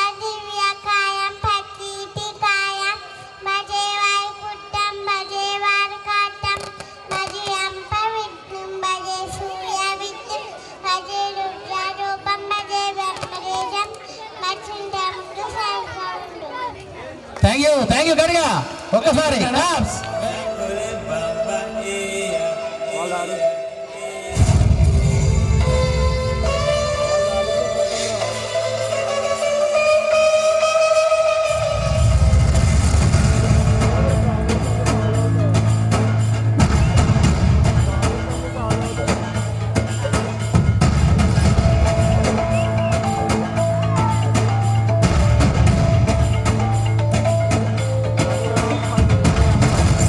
ప్రజాదివ్యకాయం ప్రకీర్తికాయం భజే వైకుంఠం భజే వారకాటం భజే అంపవిష్ణుం భజే సూర్యవిద్యుం భజే రుద్రరూపం భజే బ్రహ్మదేశం భజంతముడు సహస్రముడు. థ్యాంక్ యూ గడిగా ఒక్కసారి claps.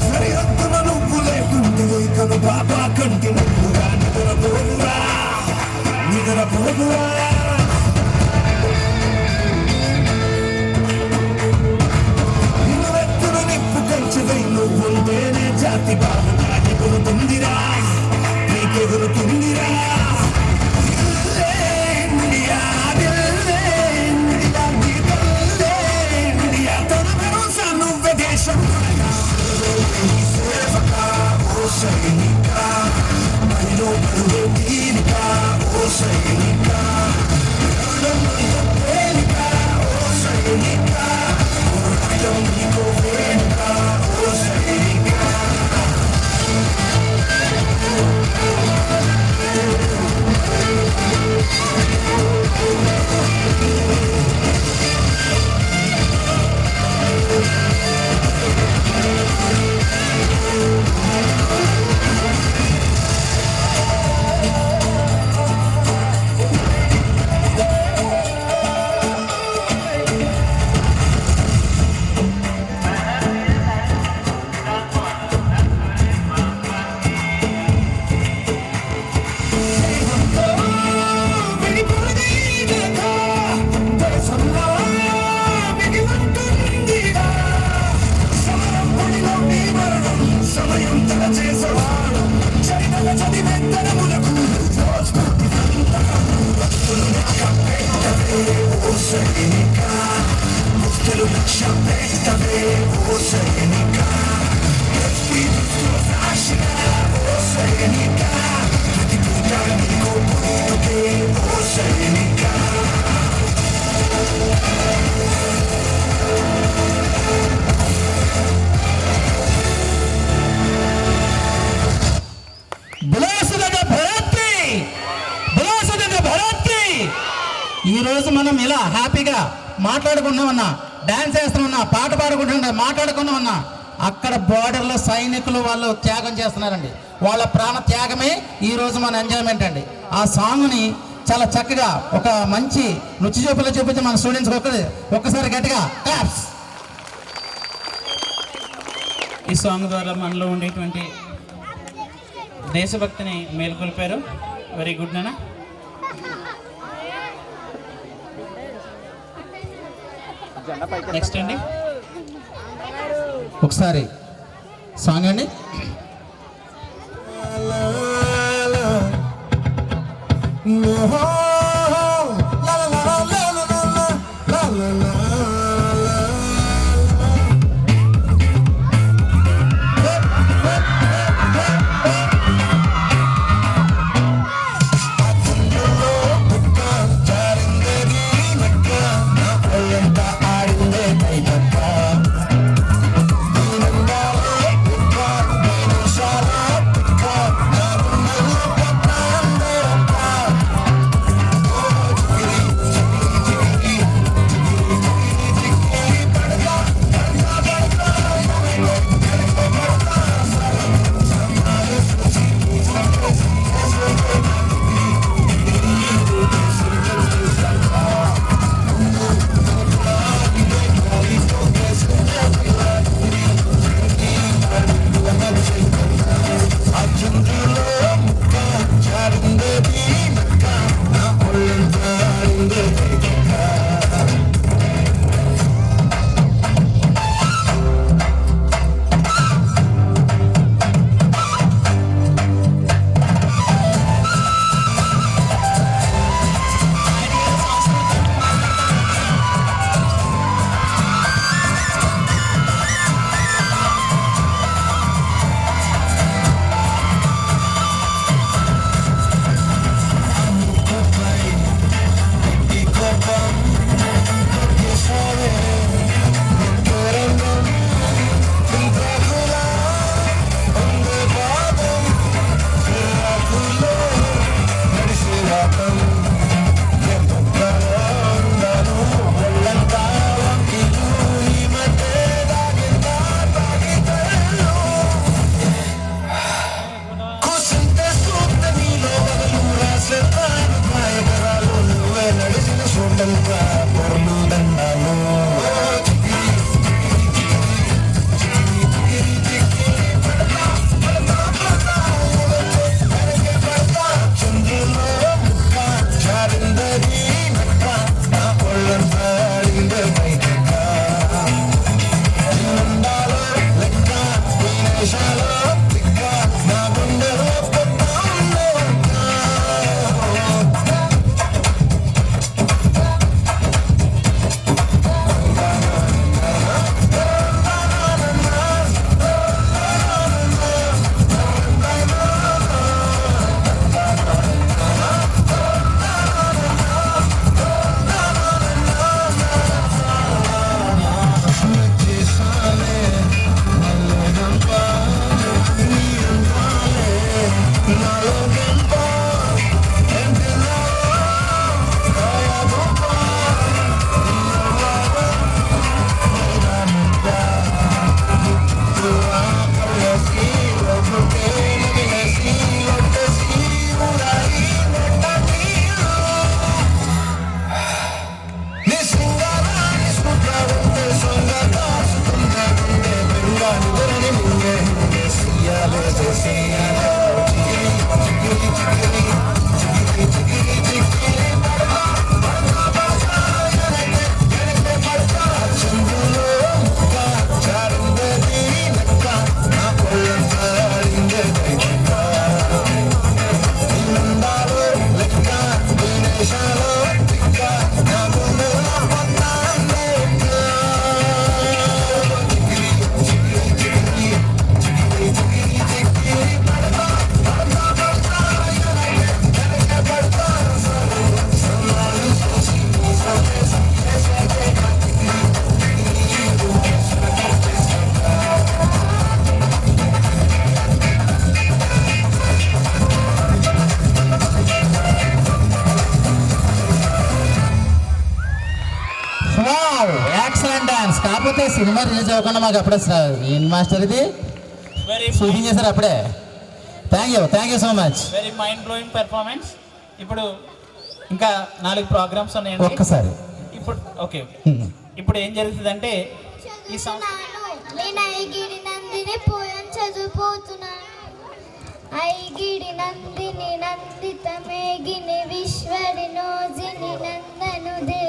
సరిహద్దున నువ్వు లేకుంటే కను బాబా కంటి నువ్వురా నిద్రపోదురా నిలువెత్తున నిప్పు కంచెదై నువ్వుంటేనే జాతి బాగుగా ఎగురుతుందిరా నీకెగురుతుందిరా. ఇండియా ఇండియా తన భరోసా నువ్వే దేశం సేవకా ఓ సైనికా మహిళ బరువే దీనికా ఓ సైనికా తేలికా ఓ సైనికా నీకో వేణుకా ఓ సైనికా. సమయం తల చేసేవాడు చైతల చదివెత్తనములకు ఓ సైనికా ముక్తులు లక్ష్య పెట్టవే ఓ సైనికా ఓ సైనికా ప్రతి ఈరోజు మనం ఇలా హ్యాపీగా మాట్లాడుకుంటామన్నా, డాన్స్ చేస్తామన్నా, పాట పాడుకుంటున్నా, మాట్లాడుకున్నామన్నా, అక్కడ బార్డర్లో సైనికులు వాళ్ళు త్యాగం చేస్తున్నారండి. వాళ్ళ ప్రాణ త్యాగమే ఈరోజు మన ఎంజాయ్మెంట్ అండి. ఆ సాంగ్ని చాలా చక్కగా ఒక మంచి నృత్య చూపులో చూపించి మన స్టూడెంట్స్ ఒక్కసారి గట్టిగా క్లాప్స్. ఈ సాంగ్ ద్వారా మనలో ఉండేటువంటి దేశభక్తిని మేల్కొల్పారు. వెరీ గుడ్ నాన్న. నెక్స్ట్ అండి ఒకసారి సాంగ్ అండి. Wow, excellent dance. కాకపోతే సినిమా రిలీజ్ అవ్వకుండా మాకు అప్పుడే ఏం మాస్టర్ ఇది షూటింగ్ చేశారు అప్పుడే. Thank you so much. Very mind blowing performance. ఇప్పుడు ఇంకా 4 ప్రోగ్రామ్స్ ఉన్నాయండి. ఒక్కసారి ఇప్పుడు ఓకే, ఇప్పుడు ఏం జరుగుతుందంటే ఈ నేను ఐగిడి నందిని పోయం చదువుపోతున్నాను. ఐగిడి నందిని నందిత మేగిని విశ్వరి నోజిని నందనుదే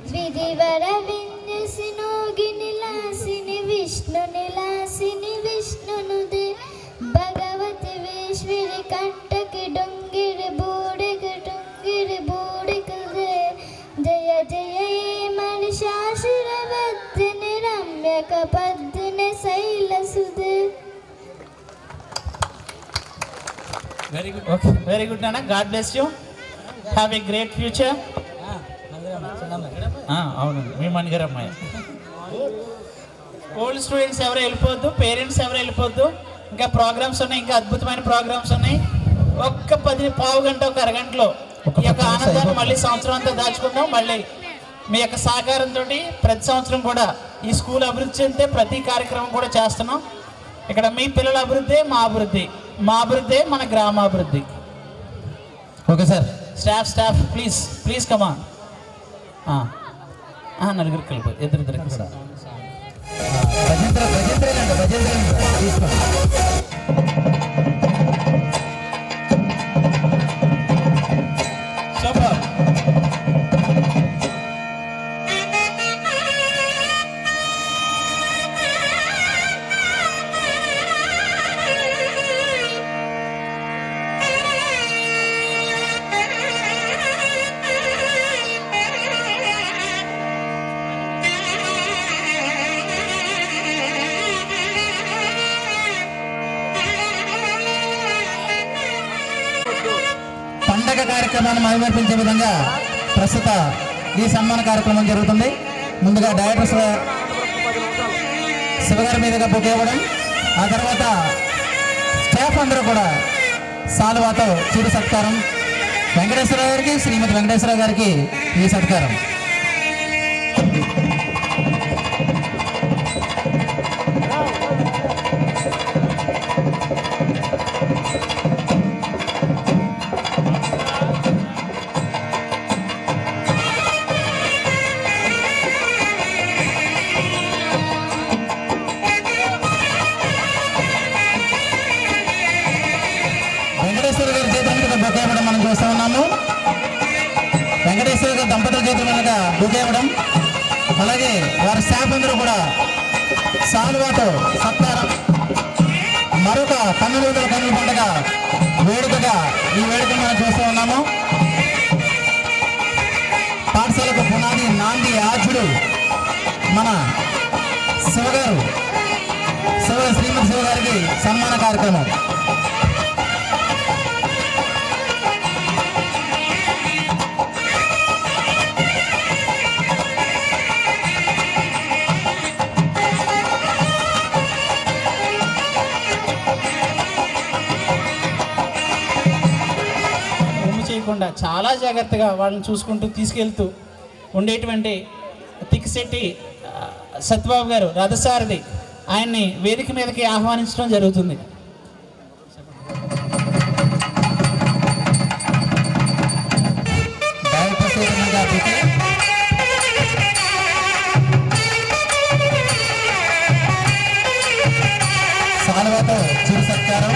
ద్విదివర విన్యసినోగిని లాసిని విష్ణుని లాసిని విష్ణునుదే భగవతి వేశ్వరి కంటకి డొంగిరి బూడికి డొంగిరి బూడికదే జయ జయ మనిషాశిరవద్దిని రమ్యక పద్దిని శైలసుదే. వెరీ గుడ్ నాన్న. God bless you. Have a great future. అవునండి, మీ మణిగారు అమ్మాయి. ఓల్డ్ స్టూడెంట్స్ ఎవరు వెళ్ళిపోద్దు, పేరెంట్స్ ఎవరు వెళ్ళిపోద్దు. ఇంకా ప్రోగ్రామ్స్ ఉన్నాయి, ఇంకా అద్భుతమైన ప్రోగ్రామ్స్ ఉన్నాయి. ఒక్క 10 గంట ఒక అరగంటలో ఈ యొక్క ఆనందాన్ని మళ్ళీ సంవత్సరం అంతా దాచుకుందాం. మళ్ళీ మీ యొక్క సహకారంతో ప్రతి సంవత్సరం కూడా ఈ స్కూల్ అభివృద్ధి చెందితే ప్రతి కార్యక్రమం కూడా చేస్తున్నాం. ఇక్కడ మీ పిల్లల అభివృద్ధి మా అభివృద్ధి, మా అభివృద్ధి మన గ్రామాభివృద్ధి. Okay sir. Staff please come on. నలుగురికి వెళ్ళిపోయి ఇద్దరు సార్. సూపర్. పండగ కార్యక్రమాన్ని మైమర్పించే విధంగా ప్రస్తుత ఈ సన్మాన కార్యక్రమం జరుగుతుంది. ముందుగా డైరెక్టర్ శివగారి మీదుగా బుక్ ఇవ్వడం, ఆ తర్వాత స్టాఫ్ అందరూ కూడా సాలువాతో చిరు సత్కారం. వెంకటేశ్వర గారికి, శ్రీమతి వెంకటేశ్వర గారికి ఈ సత్కారం. వెంకటేశ్వర గారి చేతుల మీద బొక్క ఇవ్వడం మనం చూస్తూ ఉన్నాము. వెంకటేశ్వర గారి దంపతుల చేతుల మీదుగా బొక్క ఇవ్వడం, అలాగే వారి స్టాఫ్ అందరూ కూడా సాల్వాతో సత్కారం. మరొక కన్నుల పండుగ వేడుకగా ఈ వేడుకను మనం చూస్తూ ఉన్నాము. పాఠశాలకు పునాది నాంది ఆచుడు మన శ్రీమతి శివ గారికి సన్మాన కార్యక్రమం. చేయకుండా చాలా జాగ్రత్తగా వాళ్ళని చూసుకుంటూ తీసుకెళ్తూ ఉండేటువంటి తిక్కిశెట్టి సత్యబాబు గారు రథసారథి, ఆయన్ని వేదిక మీదకి ఆహ్వానించడం జరుగుతుంది. సాల్వాతో చిరు సత్కారం.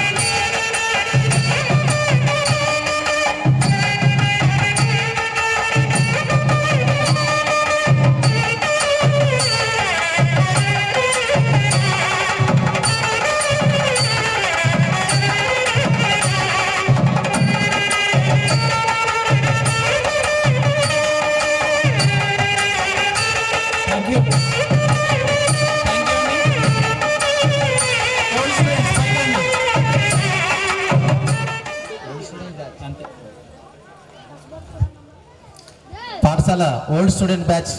పాఠశాల ఓల్డ్ స్టూడెంట్ బ్యాచ్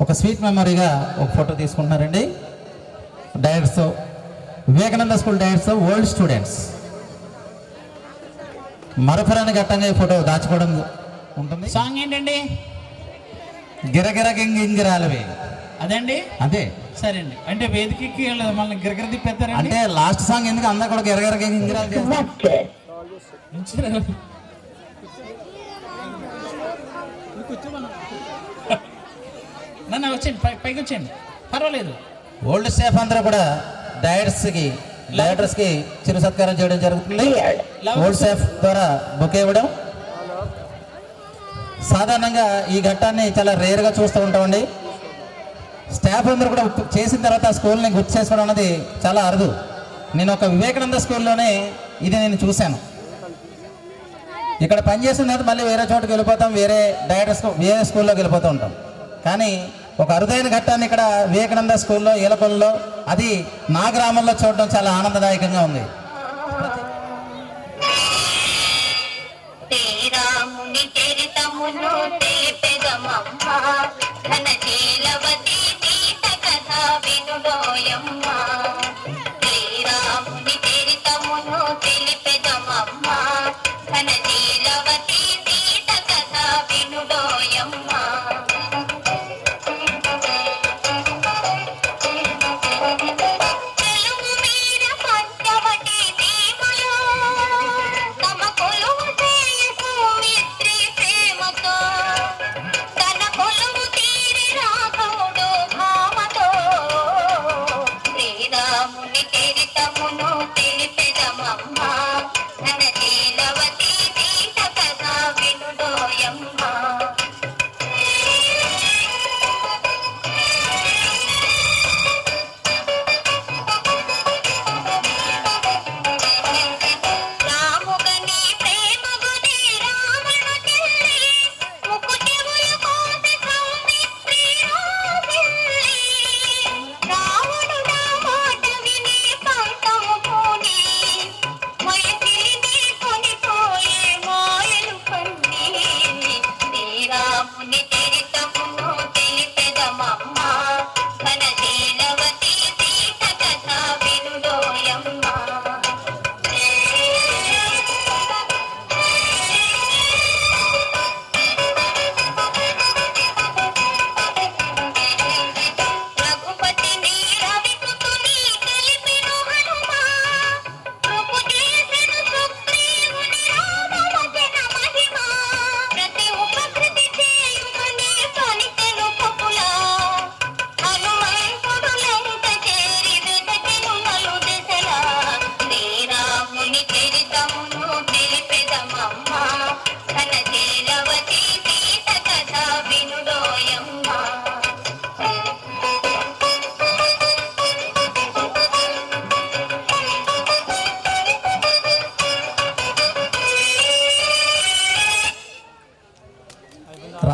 ఒక స్వీట్ మెమరీగా ఒక ఫోటో తీసుకుంటున్నారండి. డైరెక్ట్స్ వివేకానంద స్కూల్ డైరెక్ట్స్ ఓల్డ్ స్టూడెంట్స్ మరపురాని ఘట్టంగా ఈ ఫోటో దాచుకోవడం ఉంటుంది. సాంగ్ ఏంటండి? గిరగిర గింగిరాలవి అదండి. అదే సరే అండి. అంటే వేదికకి మనల్ని గిరగిర తిప్పేస్తారండి. అంటే లాస్ట్ సాంగ్ ఎందుకు అందరూ కూడా గిరగిర గింగిరాలు చేస్తారు? నన్ను వచ్చేయండి, పైకి వచ్చేయండి, పర్వాలేదు. ఓల్డ్ స్టాఫ్ అందరూ కూడా డైరెక్టర్స్ కి చిరు సత్కారం చేయడం జరుగుతుంది. ఓల్డ్ స్టాఫ్ ద్వారా బొకే ఇవ్వడం. సాధారణంగా ఈ ఘట్టాన్ని చాలా రేర్గా చూస్తూ ఉంటామండి. స్టాఫ్ అందరూ కూడా చేసిన తర్వాత ఆ స్కూల్ని గుర్తు చేసుకోవడం అనేది చాలా అరుదు. నేను ఒక వివేకానంద స్కూల్లోనే ఇది నేను చూశాను. ఇక్కడ పనిచేసిన తర్వాత మళ్ళీ వేరే చోటుకి వెళ్ళిపోతాం, వేరే స్కూల్లోకి వెళ్ళిపోతూ ఉంటాం. కానీ ఒక అరుదైన ఘట్టాన్ని ఇక్కడ వివేకానంద స్కూల్లో ఏలకొల్లో, అది నా గ్రామంలో చూడడం చాలా ఆనందదాయకంగా ఉంది. శ్రీరాముని చరితమును తెలిపెదమమ్మా, ఘన శీలవతి సీత కథ వినుడోయమ్మా. శ్రీరాముని చరితమును తెలిపెదమమ్మా, ఘన శీలవతి సీత కథ వినుడోయమ్మా.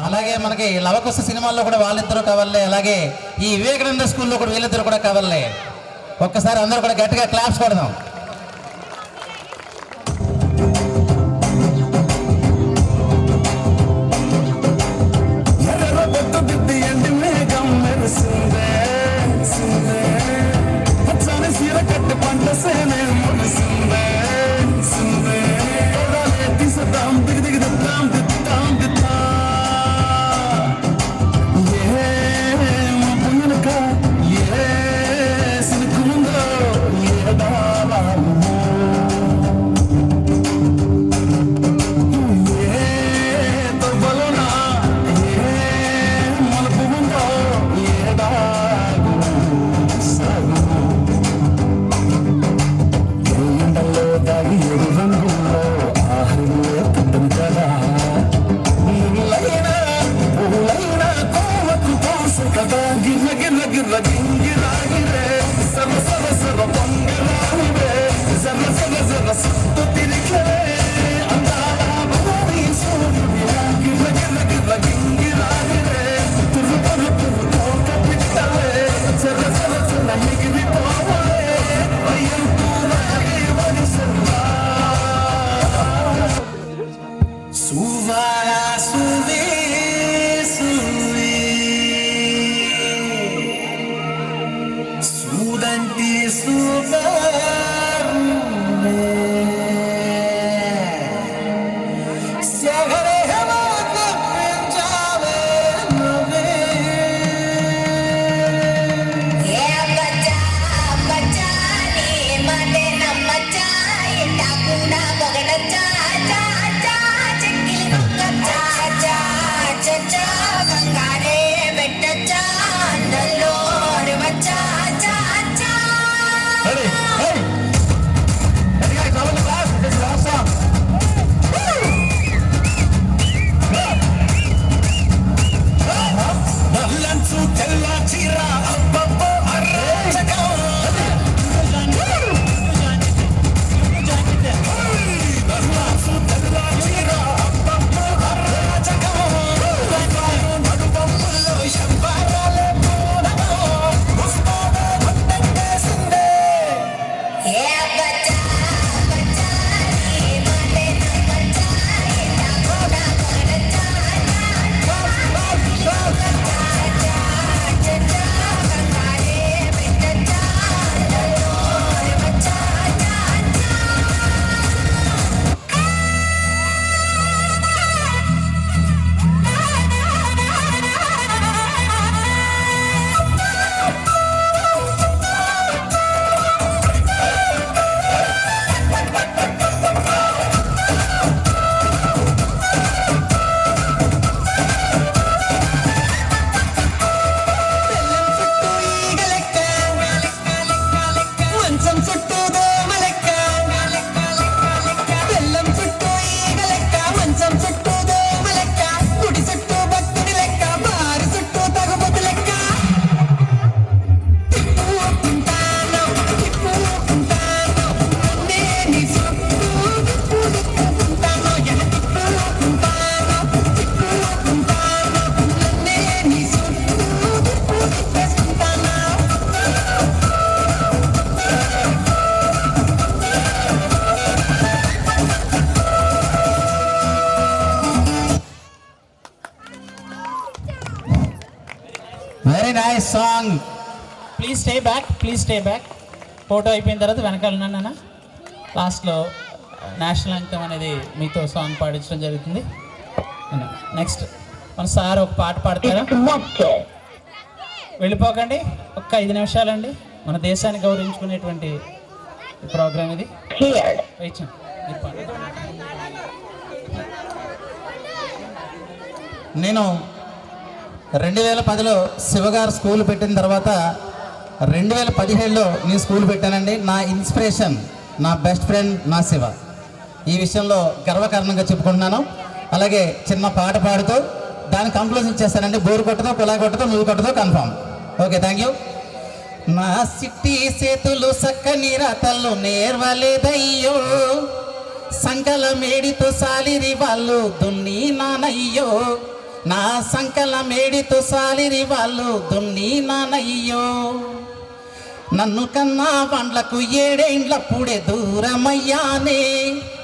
అలాగే మనకి లవకుశ సినిమాల్లో కూడా వాళ్ళిద్దరూ కావాలి, అలాగే ఈ వివేకానంద స్కూల్లో కూడా వీళ్ళిద్దరు కూడా కావాలి. ఒక్కసారి అందరూ కూడా గట్టిగా క్లాప్స్ కొడదాం. Very nice song. Please stay back. Photo అయిపోయిన తర్వాత వెనకాల ఉన్నాను. లాస్ట్లో నేషనల్ యాంథమ్ అనేది మీతో సాంగ్ పాడించడం జరుగుతుంది. నెక్స్ట్ మన సార్ ఒక పాట పాడతారా? వెళ్ళిపోకండి, ఒక్క 5 నిమిషాలండి. మన దేశాన్ని గౌరవించుకునేటువంటి ప్రోగ్రామ్ ఇది. నేను 2010లో శివగారు స్కూల్ పెట్టిన తర్వాత 2017లో నేను స్కూల్ పెట్టానండి. నా ఇన్స్పిరేషన్ నా బెస్ట్ ఫ్రెండ్ నా శివ. ఈ విషయంలో గర్వకారణంగా చెప్పుకుంటున్నాను. అలాగే చిన్న పాట పాడుతూ దాని కంక్లూజన్ ఇచ్చేస్తానండి. బోరు కొట్టదో, కులా కొట్టదో, నువ్వు కొట్టదో కన్ఫామ్. Okay, thank you. నా సిట్టి చేతులు సక్కని రాతలు నేర్వలేదయ్యో, సంకల మేడితో సాలిరి వాళ్ళు దున్ని నానయ్యో, నా సంకల మేడితో సాలిరి వాళ్ళు దున్ని నానయ్యో, నన్ను కన్నా పండ్లకు 7 ఏండ్లప్పుడే దూరమయ్యానే,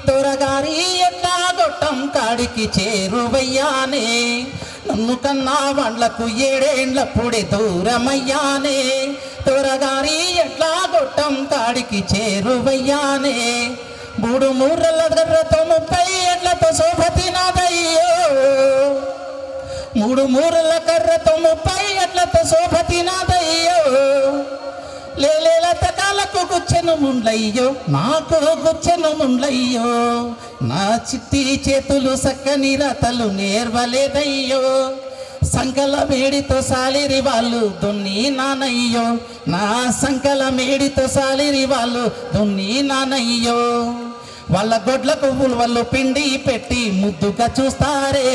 దొరగారి ఎట్లా గొట్టం కాడికి చేరువయ్యానే, నన్ను కన్నా పండ్లకు 7 ఏండ్లప్పుడే దూరమయ్యానే, దొరగారి ఎట్లా గొట్టం కాడికి చేరువయ్యానే, 3 మూరల గర్రతో 30 ఏళ్లతో శోభతి నాదయ్యో, 3 మూరల కర్రతో 30 ఏళ్లతో శోభతి నాదయ్యో, లేలేల తకాలకు గుచ్చెను ముండ్లయ్యో, నాకు గుచ్చెను ముండ్లయ్యో, నా చిట్టి చేతులు సక్కని రాతలు నేర్వలేదయ్యో, సంకల మేడితో సాలిరి వాళ్ళు దున్ని నానయ్యో, నా సంకల మేడితో సాలిరి వాళ్ళు దున్ని నానయ్యో, వాళ్ళ గొడ్లకు ఉలువలు పిండి పెట్టి ముద్దుగా చూస్తారే,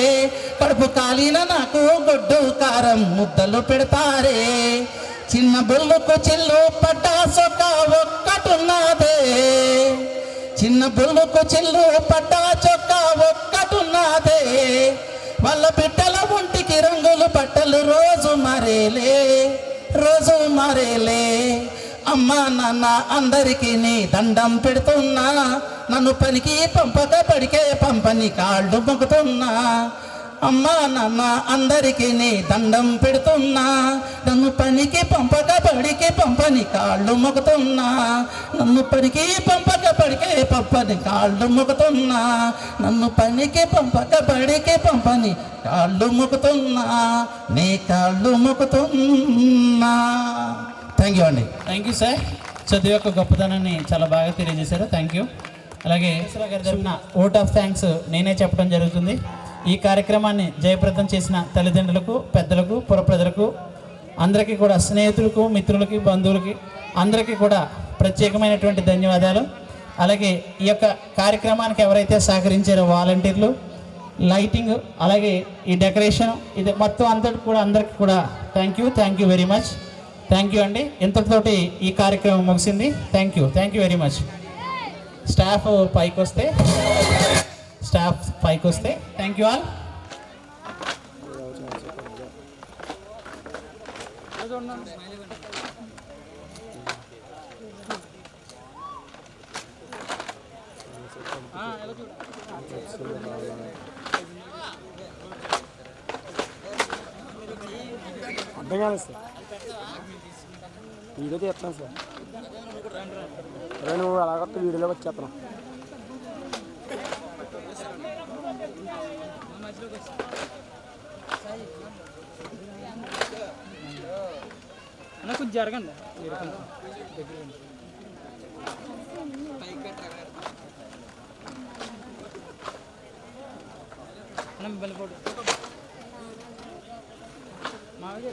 కడుపు కాలిన నాకు గొడ్డు కారం ముద్దలు పెడతారే, చిన్న బొల్లుకు చిల్లు పట్టా చొక్క ఒక్కటున్నదే, చిన్న బొల్లుకు చిల్లు పట్టా చొక్క ఒక్కటున్నదే, వాళ్ళ బిడ్డల ఒంటికి రంగులు బట్టలు రోజు మరేలే, అమ్మా నాన్న అందరికీ నీ దండం పెడుతున్నా, నన్ను పనికి పంపక పడికే పంపని కాళ్ళు మొక్కుతున్నా, అమ్మా నాన్న అందరికీ నీ దండం పెడుతున్నా, నన్ను పనికి పంపక పడికే పంపని కాళ్ళు మొక్కుతున్నా, నన్ను పనికి పంపక పడికే పంపని కాళ్ళు మొక్కుతున్నా, నన్ను పనికి పంపక పడికే పంపని కాళ్ళు మొక్కుతున్నా, నీ కాళ్ళు మొక్కుతున్నా. థ్యాంక్ యూ అండి. Thank you sir. చదువు యొక్క గొప్పతనాన్ని చాలా బాగా తెలియజేశారు. Thank you. అలాగే గారు జరిగిన ఓట్ ఆఫ్ థ్యాంక్స్ నేనే చెప్పడం జరుగుతుంది. ఈ కార్యక్రమాన్ని జయప్రదం చేసిన తల్లిదండ్రులకు, పెద్దలకు, పుర ప్రజలకు అందరికీ కూడా, స్నేహితులకు, మిత్రులకి, బంధువులకి అందరికీ కూడా ప్రత్యేకమైనటువంటి ధన్యవాదాలు. అలాగే ఈ యొక్క కార్యక్రమానికి ఎవరైతే సహకరించారో వాలంటీర్లు, లైటింగ్, అలాగే ఈ డెకరేషన్, ఇది మొత్తం అందరికీ కూడా thank you very much. Thank you అండి. ఇంతటితోటి ఈ కార్యక్రమం ముగిసింది. Thank you very much. Staff పైకి వస్తే థ్యాంక్ యూ ఆల్. అర్థం కాలేదు సార్, వీడియో తీస్తాను సార్, నువ్వు అలాగొస్తే వీడియోలోకి వచ్చేస్తున్నావు. కొంచెం జరగండి. వెళ్ళిపోడు మామూలుగా